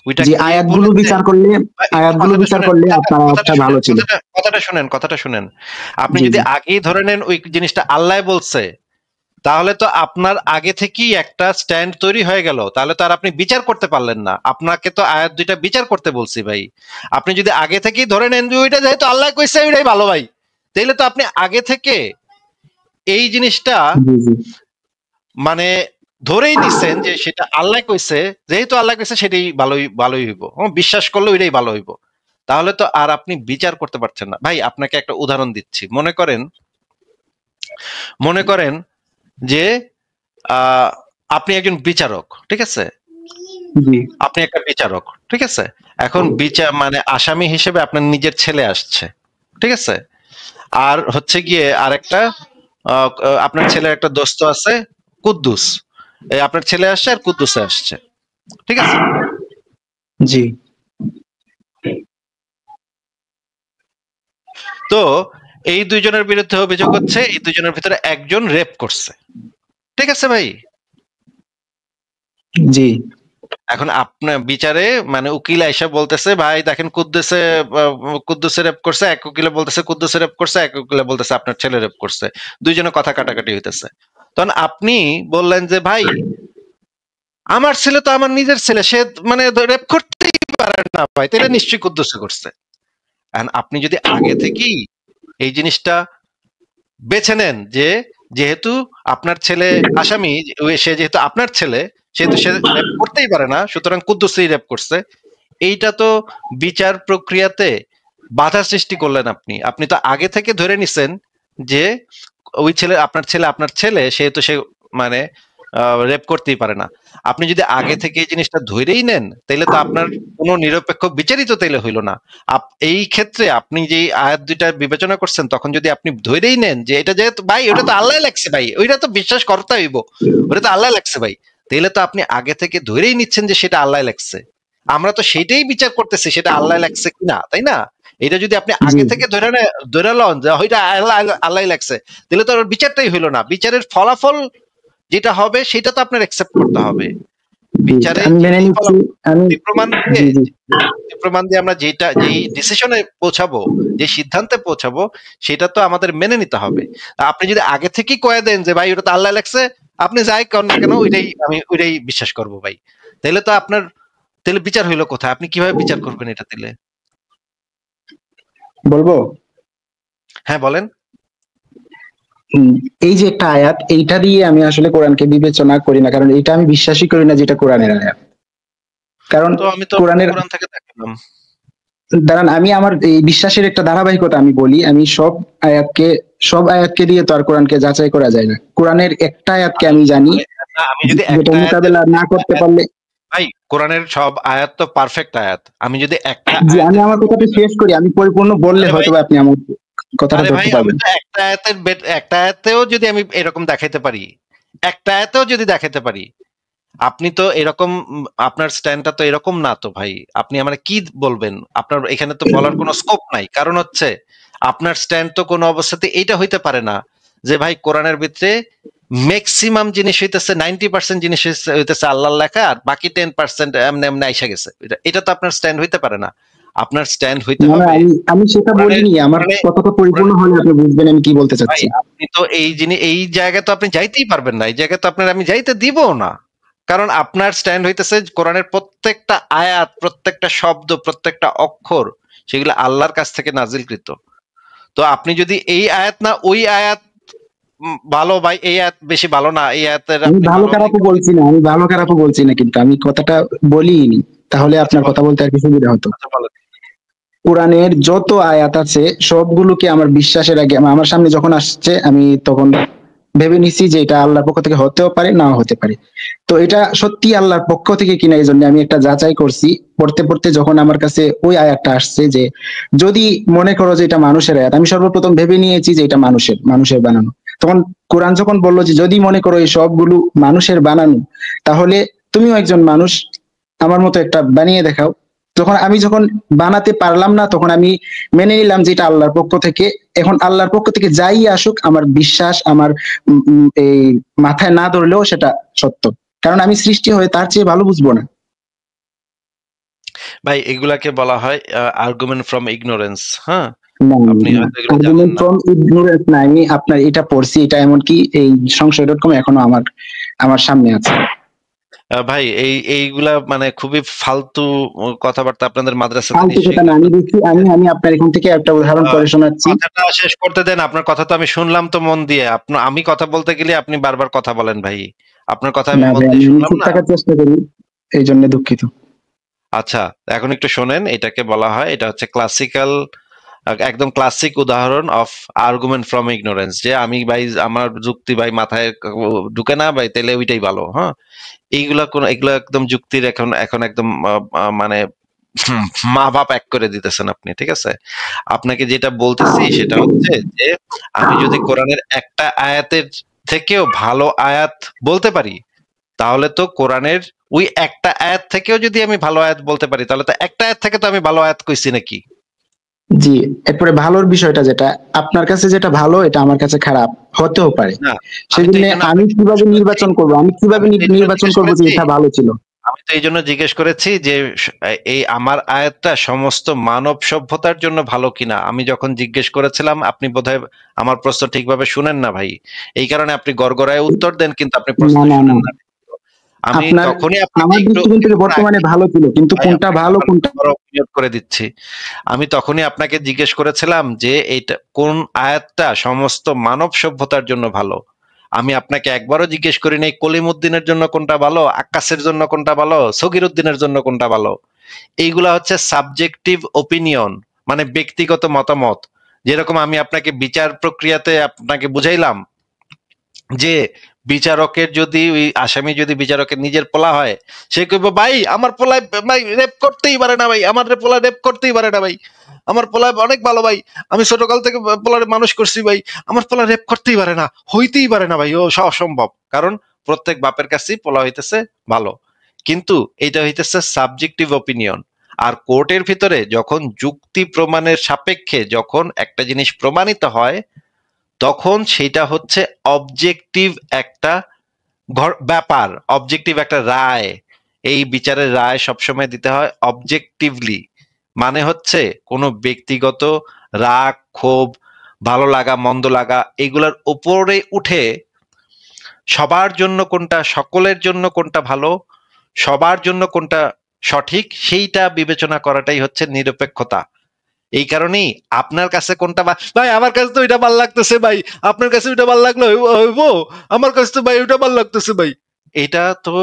ওইটা যে কে আয়াতগুলো বলেছে? বিচার করলে আপনার আয়াতটা ভালো ছিল। কথাটা শুনেন। আপনি জি যদি জি আগেই ধরে নেন ওই জিনিসটা আল্লাহ বলছে, তাহলে তো আপনার আগে থেকেই একটা স্ট্যান্ড তৈরি হয়ে গেল, তাহলে তো আর আপনি বিচার করতে পারলেন না। আপনাকে তো আয়াত দুইটা বিচার করতে বলছি ভাই। আপনি যদি আগে থেকেই ধরে নেন যে ওইটা যেহেতু আল্লাহ কইছে ওইটাই ভালো ভাই, তাহলে তো আপনি আগে থেকে এই জিনিসটা জি জি মানে ধরেই নিছেন যে সেটা আল্লাহ কইছে, যেহেতু আল্লাহ কইছে সেটাই ভালোই হইব, বিশ্বাস করলে ওইটাই ভালো হইব। তাহলে তো আর আপনি বিচার করতে পারছেন না ভাই। আপনাকে একটা উদাহরণ দিচ্ছি। মনে করেন যে আপনি একজন বিচারক, ঠিক আছে? জি আপনি একটা বিচারক, ঠিক আছে? এখন বিচার মানে আসামি হিসেবে আপনার নিজের ছেলে আসছে, ঠিক আছে? আর হচ্ছে গিয়ে আরেকটা আপনার ছেলের একটা দোস্ত আছে, কুদ্দুস। আপনার ছেলে আসছে আর কুদ্দুসে আসছে, ঠিক আছে? জি তো এই দুইজনের বিরুদ্ধে অভিযোগ হচ্ছে এই দুইজনের ভিতরে একজন রেপ করছে, ঠিক আছে ভাই? জি এখন আপনার বিচারে মানে উকিল আইসা বলতেছে ভাই দেখেন কুদ্দুসে রেপ করছে, এক উকিলে বলতেছে কুদ্দুসে রেপ করছে, এক উকিলে বলতেছে আপনার ছেলে রেপ করছে, দুইজনে কথা কাটাকাটি হইতেছে। তখন আপনি বললেন যে ভাই আমার ছেলে তো আমার নিজের ছেলে, সে মানে রেপ করতেই পারে না ভাই, তাহলে নিশ্চয়ই কুদ্দুসে করছে। আপনি যদি আগে থেকেই এই জিনিসটা বেছে নেন যে যেহেতু আপনার ছেলে আসামি, সে যেহেতু আপনার ছেলে, সেহেতু সে রেপ করতেই পারে না, সুতরাং কুদ্দুসই রেপ করছে, এইটা তো বিচার প্রক্রিয়াতে বাধা সৃষ্টি করলেন আপনি। আপনি তো আগে থেকে ধরে নিছেন যে ওই ছেলে আপনার ছেলে সেহেতু সে মানে রেপ করতেই পারে না। আপনি যদি আগে থেকে এই জিনিসটা ধরেই নেন তাহলে তো আপনার কোনো নিরপেক্ষ বিচারই তো তাইলে হইল না। এই ক্ষেত্রে আপনি যে আয়াত দুইটা বিবেচনা করছেন, তখন যদি আপনি ধরেই নেন যে এটা যেহেতু ভাই ওটা তো আল্লাহ লাগছে ভাই, ওইটা তো বিশ্বাস করতে হইব, ওটা তো আল্লাহ লাগছে ভাই, তাহলে তো আপনি আগে থেকে ধরেই নিচ্ছেন যে সেটা আল্লাহ লাগছে। আমরা তো সেটাই বিচার করতেছি সেটা আল্লাহ লাগছে কিনা, তাই না? এটা যদি আপনি আগে থেকে ধরে লন যে ওইটা আল্লাহ লাগছে, তাহলে তো বিচারটাই হইলো না। বিচারের ফলাফল যেটা হবে সেটা তো আপনার অ্যাকসেপ্ট করতে হবে। বিচারে আমি মেনে নিচ্ছি। আমি প্রমাণ দিয়ে আমরা যেই ডিসিশনে পৌঁছাবো, যে সিদ্ধান্তে পৌঁছাবো, সেটা তো আমাদের মেনে নিতে হবে। আপনি যদি আগে থেকেই কয়ে দেন যে ভাই ওটা তো আল্লাহ লাগছে, আপনি যাই করেন না কেন ওইটাই বিশ্বাস করবো ভাই, তাহলে তো আপনার বিচার হইলো কোথায়? আপনি কিভাবে বিচার করবেন এটা? বলবো, হ্যাঁ বলেন। এই যে একটা আয়াত, এইটা দিয়ে আমি আসলে কোরআনকে বিবেচনা করি না, কারণ এটা আমি বিশ্বাসই করি না যেটা কোরআনের আয়াত। কারণ তো আমি তো কোরআন থেকে দেখালাম। দাঁড়ান, আমি আমার এই বিশ্বাসের একটা ধারাবাহিকতা আমি বলি। আমি সব আয়াতকে দিয়ে তো আর কোরআনকে যাচাই করা যায় না। কোরআনের একটা আয়াতকে আমি জানি আমি যদি যেটা মোকাবেলা না করতে পারলে। ভাই কোরআনের সব আয়াত তো পারফেক্ট আয়াত। আমি যদি একটা আমি আমার কথাটা শেষ করি, আমি পরিপূর্ণ বললে হয়তো আপনি আমার কথাটা ধরতে পারবেন। একটা আয়াতেও যদি আমি এরকম দেখাইতে পারি, একটা আয়াতেও যদি দেখাইতে পারি আপনি তো এরকম আপনার স্ট্যান্ডটা তো এরকম না তো ভাই, আপনি আমার কি বলবেন? আপনার এখানে তো বলার কোনো স্কোপ নাই, কারণ হচ্ছে আপনার স্ট্যান্ড তো কোনো অবস্থাতে এইটা হইতে পারে না যে ভাই কোরআনের ভিতরে ম্যাক্সিমাম জিনিস হইতেছে 90% জিনিস হইতেছে আল্লাহর লেখা, আর বাকি 10% এমনি এমনি আইসা গেছে। এটা তো আপনার স্ট্যান্ড হইতে পারে না। আপনার স্ট্যান্ড হইতে না না, হবে আমি সেটা কোরআনের বলিনি, আমার কোরআনের কথাটা পরিপূর্ণ হলে আপনি বুঝবেন আমি কি বলতে ভাই, চাচ্ছি। আপনি তো এই জিনিস এই জায়গায় তো আপনি যাইতেই পারবেন না, এই জায়গায় তো আপনার আমি যাইতে দিব না, কারণ আপনার স্ট্যান্ড হইতেছে কোরআনের প্রত্যেকটা আয়াত, প্রত্যেকটা শব্দ, প্রত্যেকটা অক্ষর সেগুলো আল্লাহর কাছ থেকে নাজিলকৃত। তো আপনি যদি এই আয়াত না ওই আয়াত ভালো ভাই, এই আয়াত বেশি ভালো না, এই আয়াতের আমি আপনি ভালো ভালো খারাপও বলছি না, আমি ভালো খারাপও বলছি না, কিন্তু আমি কথাটা বলিনি, তাহলে আচ্ছা আপনার বলেন, কথা বলতে আর কি সুবিধা হতো। আচ্ছা বলেন। কোরআনের যত আয়াত আছে সবগুলোকে আমার বিশ্বাসের আগে আমার সামনে যখন আসছে আমি তখন ভেবে নিছি যে এটা আল্লাহর পক্ষ থেকে হতেও পারে নাও হতে পারে। তো এটা সত্যি আল্লাহর পক্ষ থেকে কিনা এই জন্য আমি একটা যাচাই করছি। পড়তে পড়তে যখন আমার কাছে ওই আয়াতটা আসছে যে যদি মনে করো যে এটা মানুষের আয়াত, আমি সর্বপ্রথম ভেবে নিয়েছি যে এটা মানুষের বানানো। তখন কোরআন যখন বললো যে যদি মনে করো এই সবগুলো মানুষের বানানো, তাহলে তুমিও একজন মানুষ, আমার মতো একটা বানিয়ে দেখাও। যখন বানাতে পারলাম না তখন আমি মেনে নিলাম যে এটা আল্লাহর পক্ষ থেকে। এখন আল্লাহর পক্ষ থেকে যাই আসুক আমার বিশ্বাস আমার এই মাথায় না ধরলেও সেটা সত্য, কারণ আমি সৃষ্টি হয়ে তার চেয়ে ভালো বুঝবো না। ভাই এগুলাকে বলা হয় আর্গুমেন্ট ফ্রম ইগনোরেন্স। হ্যাঁ, না আপনি না, হয়তো এগুলো জানেন আর্গুমেন্ট না। ফ্রম ইগনোরেন্স না, আমি আপনার এটা পড়ছি, এটা এমনকি এই সংশয়.com এখনো আমার সামনে আছে। ভাই এইগুলা মানে খুবই ফালতু কথাবার্তা আপনাদের মাদ্রাসাতে ফালতু কথা নিশ্চয়ই না, আমি দেখছি, আমি আপনার এখান থেকে একটা উদাহরণ আহ, করে শোনাচ্ছি। কথাটা শেষ করতে দেন। আপনার কথা তো আমি শুনলাম তো মন দিয়ে। আমি কথা বলতে গেলে আপনি বারবার কথা বলেন ভাই। আপনার কথা আমি না মন ভাই, দিয়ে আমি শুনলাম চুপ না। থাকার চেষ্টা করি, এই জন্য দুঃখিত। আচ্ছা, এখন একটু শোনেন। এটাকে বলা হয়, এটা হচ্ছে ক্লাসিক্যাল, একদম ক্লাসিক উদাহরণ অফ আর্গুমেন্ট ফ্রম ইগনোরেন্স, যে আমি ভাই আমার যুক্তি ভাই মাথায় ঢুকে না ভাই, তাহলে ওইটাই ভালো। হ্যাঁ, এগুলো একদম যুক্তির এখন এখন একদম মানে মা বাপ এক করে দিতেছেন আপনি, ঠিক আছে? আপনাকে যেটা বলতেছি সেটা হচ্ছে যে আমি যদি কোরআনের একটা আয়াতের থেকেও ভালো আয়াত বলতে পারি, তাহলে তো কোরআনের ওই একটা আয়াত থেকেও যদি আমি ভালো আয়াত বলতে পারি, তাহলে তো একটা আয়াত থেকে তো আমি ভালো আয়াত কইছি নাকি? জি, এরপরে ভালোর বিষয়টা যেটা আপনার কাছে যেটা ভালো এটা আমার কাছে খারাপ হতেও পারে। না, আমি তো সেজন্য এই জন্য আমি আপনাকে কিভাবে জিজ্ঞেস করেছি, নির্বাচন করব, আমি কিভাবে আমি তো এই জন্য নির্বাচন জিজ্ঞেস করব যে করেছি এটা ভালো ছিল? আমি তো এই জন্য জিজ্ঞেস করেছি যে এই আমার আয়াতটা সমস্ত মানব সভ্যতার জন্য ভালো কিনা। আমি যখন জিজ্ঞেস করেছিলাম আপনি বোধহয় আমার প্রশ্ন ঠিকভাবে শুনেন না ভাই, এই কারণে আপনি গড়গড়ায় উত্তর দেন কিন্তু আপনি না প্রশ্ন না না, শুনেন না। আমি আপনার তখনই আপনাকে আমার একটু দৃষ্টিকোণ থেকে একটু বর্তমানে আগে, ভালো ছিল, কিন্তু ভাই কোনটা আপনাকে ভালো আবার কোনটা। বড় ক্লিয়ার করে দিচ্ছি। আমি তখনই আপনাকে জিজ্ঞেস করেছিলাম যে এইটা কোন আয়াতটা সমস্ত মানব সভ্যতার জন্য ভালো। আমি আপনাকে একবারও জিজ্ঞেস করি নাই কলিমুদ্দিনের জন্য কোনটা ভালো, আক্কাসের জন্য কোনটা ভালো, সগিরুদ্দিনের জন্য কোনটা ভালো। এইগুলা হচ্ছে সাবজেক্টিভ ওপিনিয়ন, মানে ব্যক্তিগত মতামত। যেরকম আমি আপনাকে বিচার প্রক্রিয়াতে আপনাকে বুঝাইলাম যে বিচারকের যদি ওই আসামি যদি বিচারকের নিজের পোলা হয়, সে কইব ভাই আমার পোলায় ভাই রেপ করতেই পারে না ভাই, আমার পোলা রেপ করতেই পারে না ভাই, আমার পোলা অনেক ভালো ভাই, আমি ছোটকাল থেকে পোলারে মানুষ করছি ভাই, আমার পোলা রেপ করতেই পারে না, হইতেই পারে না ভাই, ও অসম্ভব। কারণ প্রত্যেক বাপের কাছেই পোলা হইতেছে ভালো, কিন্তু এইটা হইতেছে সাবজেক্টিভ ওপিনিয়ন। আর কোর্টের ভিতরে যখন যুক্তি প্রমাণের সাপেক্ষে যখন একটা জিনিস প্রমাণিত হয়, তখন সেটা হচ্ছে অবজেক্টিভ একটা ব্যাপার, অবজেক্টিভ একটা রায়। এই বিচারের রায় সবসময় দিতে হয় অবজেক্টিভলি। মানে হচ্ছে কোনো ব্যক্তিগত রাগ, ক্ষোভ, ভালো লাগা, মন্দ লাগা এগুলোর উপরে উঠে সবার জন্য কোনটা, সকলের জন্য কোনটা ভালো, সবার জন্য কোনটা সঠিক, সেইটা বিবেচনা করাটাই হচ্ছে নিরপেক্ষতা। এই কারণেই আপনার কাছে কোনটা ভাই আমার কাছে তো ওইটা ভাল লাগতেছে ভাই, আপনার কাছে ওইটা ভাল লাগলো হইব, আমার কাছে তো ভাই ওইটা ভাল লাগতেছে ভাই। এটা তো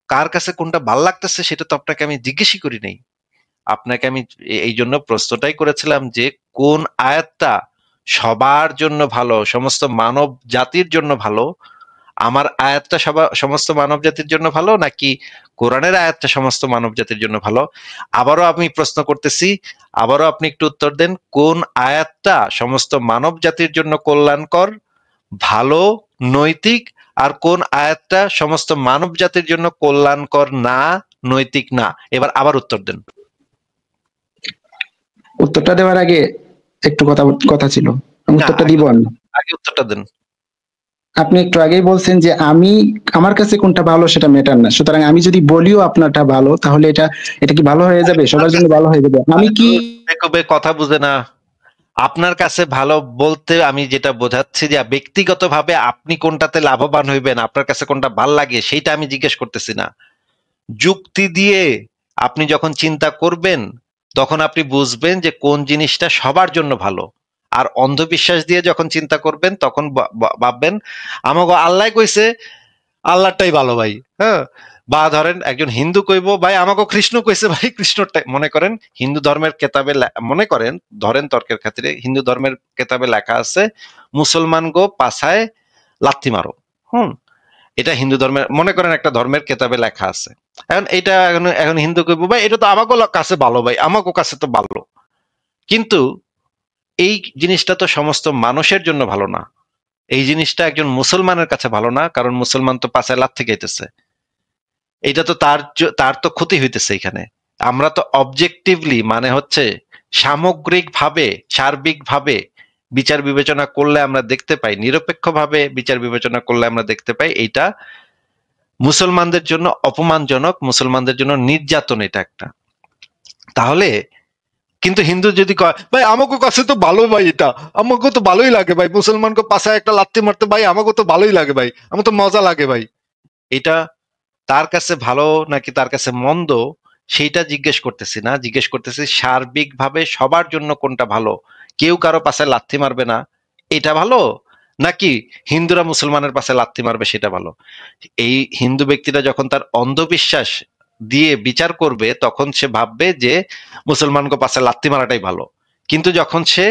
কার কাছে কোনটা ভাল লাগতেছে সেটা তো আপনাকে আমি জিজ্ঞেসই করি নাই। আপনাকে আমি এই জন্য প্রশ্নটাই করেছিলাম যে কোন আয়াতটা সবার জন্য ভালো, সমস্ত মানব জাতির জন্য ভালো। আমার আয়াতটা সমস্ত মানব জাতির জন্য ভালো, নাকি কোরআনের আয়াতটা সমস্ত মানব জাতির জন্য ভালো? আবারও আমি প্রশ্ন করতেছি, আবারও আপনি একটু উত্তর দেন, কোন আয়াতটা সমস্ত মানব জাতির জন্য কল্যাণকর, ভালো, নৈতিক, আর কোন আয়াতটা সমস্ত মানব জাতির জন্য কল্যাণকর না, নৈতিক না? এবার আবার উত্তর দেন। উত্তরটা দেওয়ার আগে একটু কথা ছিল, না, উত্তরটা দিব আমি। আগে উত্তরটা দেন। আপনি একটু আগেই বলছেন যে আমার কাছে কোনটা ভালো সেটা ম্যাটার না, সুতরাং আমি যদি বলিও আপনারটা ভালো, তাহলে এটা কি ভালো হয়ে যাবে? সবার জন্য ভালো হয়ে যাবে? আমি কি কবে কথা বুঝে না? আপনার কাছে ভালো বলতে আমি যেটা বোঝাচ্ছি যে ব্যক্তিগতভাবে আপনি কোনটাতে লাভবান হইবেন, আপনার কাছে কোনটা ভাল লাগে সেইটা আমি জিজ্ঞেস করতেছি না। যুক্তি দিয়ে আপনি যখন চিন্তা করবেন তখন আপনি বুঝবেন যে কোন জিনিসটা সবার জন্য ভালো। আর অন্ধবিশ্বাস দিয়ে যখন চিন্তা করবেন তখন ভাববেন আমাকে আল্লাহ কইছে আল্লাহটাই ভালো ভাই। হ্যাঁ, বা ধরেন একজন হিন্দু কইবো ভাই আমাকে কৃষ্ণ কইছে ভাই কৃষ্ণটাই। মনে করেন হিন্দু ধর্মের কেতাবে মনে করেন, ধরেন তর্কের খাতিরে হিন্দু ধর্মের কেতাবে লেখা আছে মুসলমান গো পাছায় লাথি মারো। এটা হিন্দু ধর্মের, মনে করেন একটা ধর্মের কেতাবে লেখা আছে। এখন এটা এখন হিন্দু কইবো ভাই এটা তো আমাকে কাছে ভালো ভাই, আমাকে কাছে তো ভালো। কিন্তু এই জিনিসটা তো সমস্ত মানুষের জন্য ভালো না। এই জিনিসটা একজন মুসলমানের কাছে ভালো না, কারণ মুসলমান তো পাছায় লাথি খাইতেছে। এটা তো তার তো ক্ষতি হইতেছে এখানে। আমরা তো অবজেক্টিভলি মানে হচ্ছে সামগ্রিকভাবে সার্বিকভাবে বিচার বিবেচনা করলে আমরা দেখতে পাই, নিরপেক্ষভাবে বিচার বিবেচনা করলে আমরা দেখতে পাই এইটা মুসলমানদের জন্য অপমানজনক, মুসলমানদের জন্য নির্যাতন এটা একটা। তাহলে কিন্তু হিন্দু যদি কয় ভাই আমাকে কাছে তো ভালো ভাই, এটা আমাকে তো ভালোই লাগে ভাই, মুসলমানকে পাশায় একটা লাথি মারতে ভাই আমাকে তো ভালোই লাগে ভাই, আমার তো মজা লাগে ভাই, এটা তার কাছে ভালো নাকি তার কাছে মন্দ সেইটা জিজ্ঞেস করতেছি না, জিজ্ঞেস করতেছি সার্বিকভাবে সবার জন্য কোনটা ভালো। কেউ কারো পাশে লাথি মারবে না এটা ভালো, নাকি হিন্দুরা মুসলমানের পাশে লাথি মারবে সেটা ভালো? এই হিন্দু ব্যক্তিটা যখন তার অন্ধবিশ্বাস দিয়ে বিচার করবে তখন সে ভাববে যে মুসলমানকে পাশে লাথি মারাটাই ভালো। কিন্তু যখন সে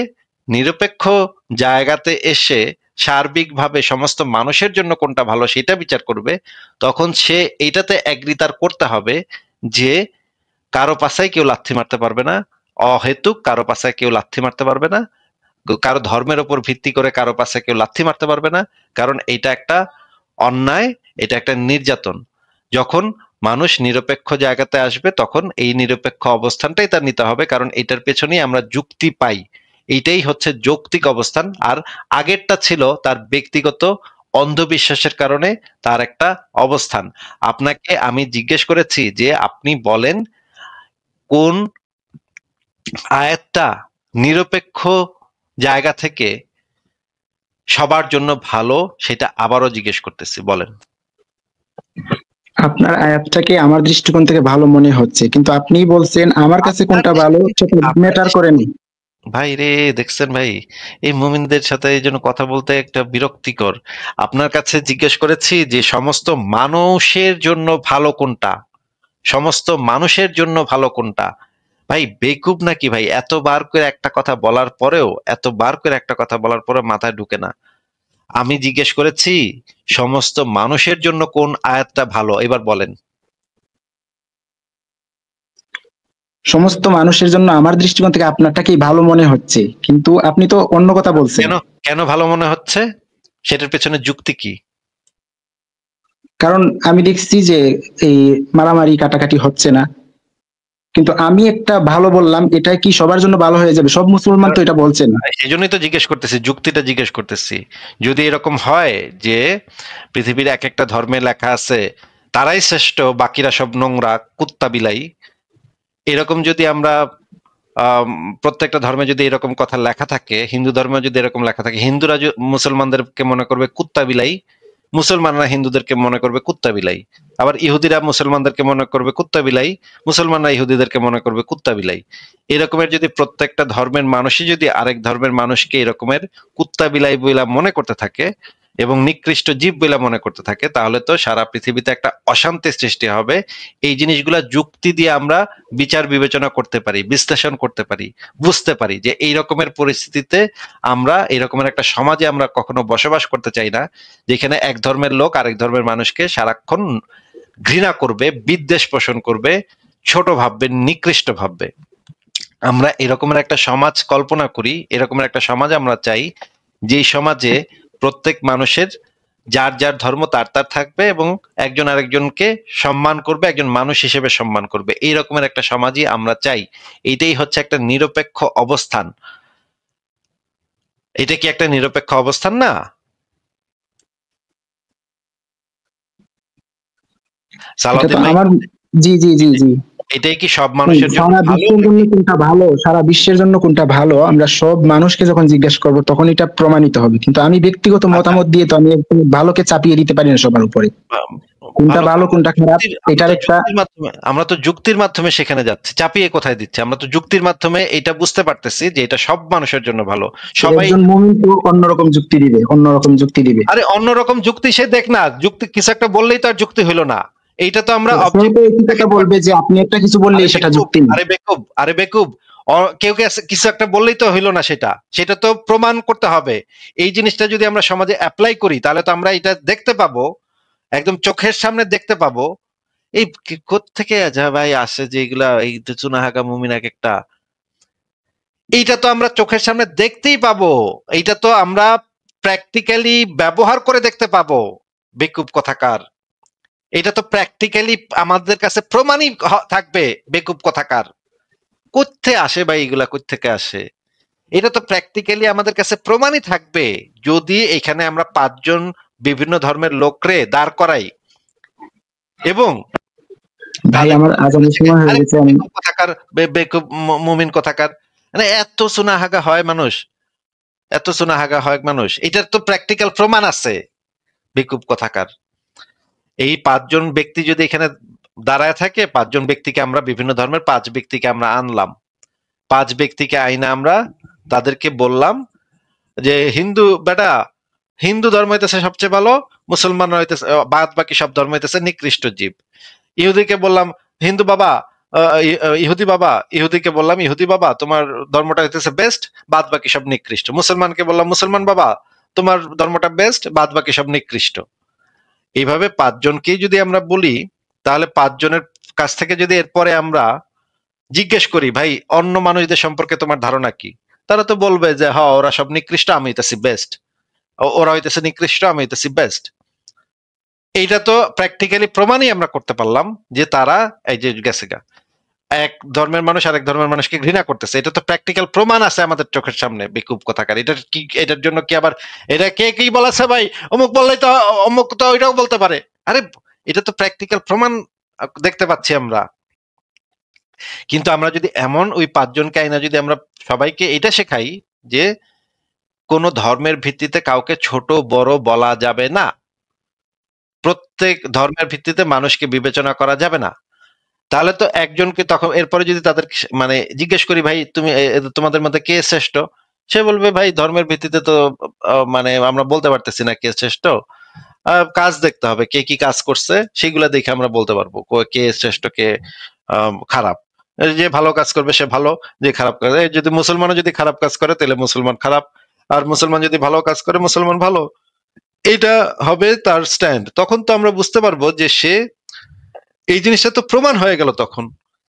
নিরপেক্ষ জায়গাতে এসে সার্বিকভাবে সমস্ত মানুষের জন্য কোনটা ভালো সেটা বিচার করবে, তখন সে এইটাতে এগ্রি তার করতে হবে যে কারো পাশায় কেউ লাথি মারতে পারবে না, অহেতুক কারো পাশায় কেউ লাথি মারতে পারবে না, কারো ধর্মের উপর ভিত্তি করে কারো পাশে কেউ লাথি মারতে পারবে না, কারণ এটা একটা অন্যায়, এটা একটা নির্যাতন। যখন মানুষ নিরপেক্ষ জায়গাতে আসবে তখন এই নিরপেক্ষ অবস্থানটাই তার নিতে হবে, কারণ এটার পেছনেই আমরা যুক্তি পাই। এইটাই হচ্ছে যৌক্তিক অবস্থান। আর আগেরটা ছিল তার ব্যক্তিগত অন্ধবিশ্বাসের কারণে তার একটা অবস্থান। আপনাকে আমি জিজ্ঞেস করেছি যে আপনি বলেন কোন আয়াতটা নিরপেক্ষ জায়গা থেকে সবার জন্য ভালো, সেটা আবারও জিজ্ঞেস করতেছি, বলেন। আপনার আয়াতটাকে আমার দৃষ্টিকোণ থেকে ভালো মনে হচ্ছে, কিন্তু আপনি বলছেন আমার কাছে কোনটা ভালো সেটা ম্যাটার করেনি। ভাই রে, দেখছেন ভাই, এই মুমিনদের সাথে এই জন্য কথা বলতে একটা বিরক্তিকর। আপনার কাছে জিজ্ঞেস করেছি যে সমস্ত মানুষের জন্য ভালো কোনটা, সমস্ত মানুষের জন্য ভালো কোনটা। ভাই বেকুব নাকি ভাই? এতবার করে একটা কথা বলার পরেও, এতবার করে একটা কথা বলার পরে মাথায় ঢুকে না। আমি জিজ্ঞেস করেছি সমস্ত মানুষের জন্য কোন আয়াতটা ভালো, এবার বলেন। সমস্ত মানুষের জন্য আমার দৃষ্টিকোণ থেকে আপনারটাকেই ভালো মনে হচ্ছে, কিন্তু আপনি তো অন্য কথা বলছেন। কেন কেন ভালো মনে হচ্ছে? সেটার পেছনে যুক্তি কি? কারণ আমি দেখছি যে এই মারামারি কাটাকাটি হচ্ছে না, কিন্তু আমি একটা ভালো বললাম, এটা কি সবার জন্য ভালো হয়ে যাবে? সব মুসলমান তো এটা বলছেন। এই জন্যই তো জিজ্ঞেস করতেছি, যুক্তিটা জিজ্ঞেস করতেছি। যদি এরকম হয় যে পৃথিবীর এক একটা ধর্মে লেখা আছে তারাই শ্রেষ্ঠ, বাকিরা সব নোংরা কুত্তা বিলাই, এরকম যদি আমরা প্রত্যেকটা ধর্মে যদি এরকম কথা লেখা থাকে, হিন্দু ধর্মে যদি এরকম লেখা থাকে, হিন্দুরা মুসলমানদেরকে মনে করবে কুত্তা বিলাই, মুসলমানরা হিন্দুদেরকে মনে করবে কুত্তা বিলাই, আবার ইহুদিরা মুসলমানদেরকে মনে করবে কুত্তা বিলাই, মুসলমানরা ইহুদিদেরকে মনে করবে কুত্তা বিলাই। এরকমের যদি প্রত্যেকটা ধর্মের মানুষই যদি আরেক ধর্মের মানুষকে এরকমের কুত্তা বিলাই বইলা মনে করতে থাকে এবং নিকৃষ্ট জীব বইলা মনে করতে থাকে, তাহলে তো সারা পৃথিবীতে একটা অশান্তির সৃষ্টি হবে। এই জিনিসগুলা যুক্তি দিয়ে আমরা বিচার বিবেচনা করতে পারি, বিশ্লেষণ করতে পারি, বুঝতে পারি যে এই রকমের পরিস্থিতিতে আমরা এই রকমের একটা সমাজে আমরা কখনো বসবাস করতে চাই না, যেখানে এক ধর্মের লোক আরেক ধর্মের মানুষকে সারাক্ষণ ঘৃণা করবে, বিদ্বেষ পোষণ করবে, ছোট ভাববে, নিকৃষ্ট ভাববে। আমরা এরকমের একটা সমাজ কল্পনা করি, এরকমের একটা সমাজ আমরা চাই, যেই সমাজে প্রত্যেক মানুষের যার যার ধর্ম তার তার থাকবে এবং একজন আরেকজনকে সম্মান করবে, একজন মানুষ হিসেবে সম্মান করবে। এই রকমের একটা সমাজই আমরা চাই। এইটাই হচ্ছে একটা নিরপেক্ষ অবস্থান। এটা কি একটা নিরপেক্ষ অবস্থান না? সালাউদ্দিন ভাই, আমার জি জি জি জি এটাই কি সব মানুষের জন্য সারা ভালো? বিশ্বের জন্য কোনটা ভালো, সারা বিশ্বের জন্য কোনটা ভালো, আমরা সব মানুষকে যখন জিজ্ঞেস করব তখন এটা প্রমাণিত হবে। কিন্তু আমি ব্যক্তিগত আচ্ছা, মতামত দিয়ে তো আমি একদম ভালোকে চাপিয়ে দিতে পারি না সবার উপরে, কোনটা ভালো তো ভালো কোনটা খারাপ এটার একটা। আমরা তো যুক্তির মাধ্যমে সেখানে যাচ্ছি, চাপিয়ে কোথায় দিচ্ছি? আমরা তো যুক্তির মাধ্যমে এটা বুঝতে পারতেছি যে এটা সব মানুষের জন্য ভালো। সবাই একজন মুমিন তো অন্যরকম যুক্তি দিবে, অন্যরকম যুক্তি দিবে। আরে অন্যরকম যুক্তি সে দেখ না, যুক্তি কিছু একটা বললেই তো আর যুক্তি হইলো না। এইটা তো আমরা সে তো অবজেক্টিভ একই কথা বলবে যে আপনি একটা কিছু বললেই সেটা যুক্তি না। আরে বেকুব, কেউ কিছু একটা বললেই তো হইলো না, সেটা সেটা তো প্রমাণ করতে হবে। এই জিনিসটা যদি আমরা সমাজে অ্যাপ্লাই করি তাহলে তো আমরা এটা দেখতে পাবো, একদম চোখের সামনে দেখতে পাবো। এই কোত্থেকে যা ভাই আসে যে এগুলা, এই চুনাহাগা মুমিন এক একটা, এইটা তো আমরা চোখের সামনে দেখতেই পাবো। এইটা তো আমরা প্র্যাকটিক্যালি ব্যবহার করে দেখতে পাবো। বেকুব কথাকার, এটা তো প্র্যাকটিক্যালি আমাদের কাছে প্রমাণই থাকবে। বেকুব কথাকার, কোত্থে আসে ভাই এগুলা, কোত্থেকে আসে? এটা তো প্র্যাকটিক্যালি আমাদের কাছে প্রমাণই থাকবে যদি এখানে আমরা 5 জন বিভিন্ন ধর্মের লোকরে দাঁড় করাই এবং ভাই তাদের আমার আজানের সময় হয়ে আরে গেছে। বেকুব কথাকার, বেকুব মুমিন কথাকার, মানে এত সুনাহাগা হয় মানুষ, এত সুনাহাগা হয় মানুষ, এটার তো প্র্যাকটিক্যাল প্রমাণ আছে। বেকুব কথাকার, এই 5 জন ব্যক্তি যদি এখানে দাঁড়ায় থাকে, 5 জন ব্যক্তিকে আমরা বিভিন্ন ধর্মের 5 ব্যক্তিকে আমরা আনলাম, 5 ব্যক্তিকে আইনা আমরা তাদেরকে বললাম যে হিন্দু বেটা, হিন্দু ধর্ম হইতেছে সবচেয়ে ভালো, মুসলমান হইতেছে, বাদ বাকি সব ধর্ম হইতেছে নিকৃষ্ট জীব। ইহুদিকে বললাম হিন্দু বাবা, ইহুদি বাবা, ইহুদিকে বললাম ইহুদি বাবা তোমার ধর্মটা হইতেছে বেস্ট, বাদ বাকি সব নিকৃষ্ট। মুসলমানকে বললাম মুসলমান বাবা তোমার ধর্মটা বেস্ট, বাদ বাকি সব নিকৃষ্ট। এইভাবে 5 জনকেই যদি আমরা বলি, তাহলে 5 জনের কাছ থেকে যদি এরপরে আমরা জিজ্ঞেস করি ভাই অন্য মানুষদের সম্পর্কে তোমার ধারণা কি, তারা তো বলবে যে হ্যাঁ ওরা সব নিকৃষ্ট, আমি হইতেছি বেস্ট, ওরা হইতেছে নিকৃষ্ট, আমি হইতেছি বেস্ট। এইটা তো প্র্যাকটিক্যালি প্রমাণই আমরা করতে পারলাম যে তারা এই যে গেছে গা, এক ধর্মের মানুষ আরেক ধর্মের মানুষকে ঘৃণা করতেছে। এটা তো প্র্যাকটিক্যাল প্রমাণ আছে আমাদের চোখের সামনে। বেকুব কথাকার, এটার কি, এটার জন্য কি আবার এটা কে কি বলেছে ভাই অমুক বললেই তো অমুক তো ওইটাও বলতে পারে? আরে এটা তো প্র্যাকটিক্যাল প্রমাণ দেখতে পাচ্ছি আমরা। কিন্তু আমরা যদি এমন ওই 5 জনকে আইনা যদি আমরা সবাইকে এটা শেখাই যে কোন ধর্মের ভিত্তিতে কাউকে ছোট বড় বলা যাবে না, প্রত্যেক ধর্মের ভিত্তিতে মানুষকে বিবেচনা করা যাবে না, তাহলে তো একজনকে তখন এরপরে যদি তাদের মানে জিজ্ঞেস করি ভাই তুমি তোমাদের মধ্যে কে শ্রেষ্ঠ, সে বলবে ভাই ধর্মের ভিত্তিতে তো মানে আমরা বলতে পারতেছি না কে শ্রেষ্ঠ, কাজ দেখতে হবে কে কি কাজ করছে, সেগুলা দেখে আমরা বলতে পারবো কে শ্রেষ্ঠ কে খারাপ। যে ভালো কাজ করবে সে ভালো, যে খারাপ কাজ, যদি মুসলমানও যদি খারাপ কাজ করে তাহলে মুসলমান খারাপ, আর মুসলমান যদি ভালো কাজ করে মুসলমান ভালো। এইটা হবে তার স্ট্যান্ড। তখন তো আমরা বুঝতে পারবো যে সে, এই জিনিসটা তো প্রমাণ হয়ে গেল তখন।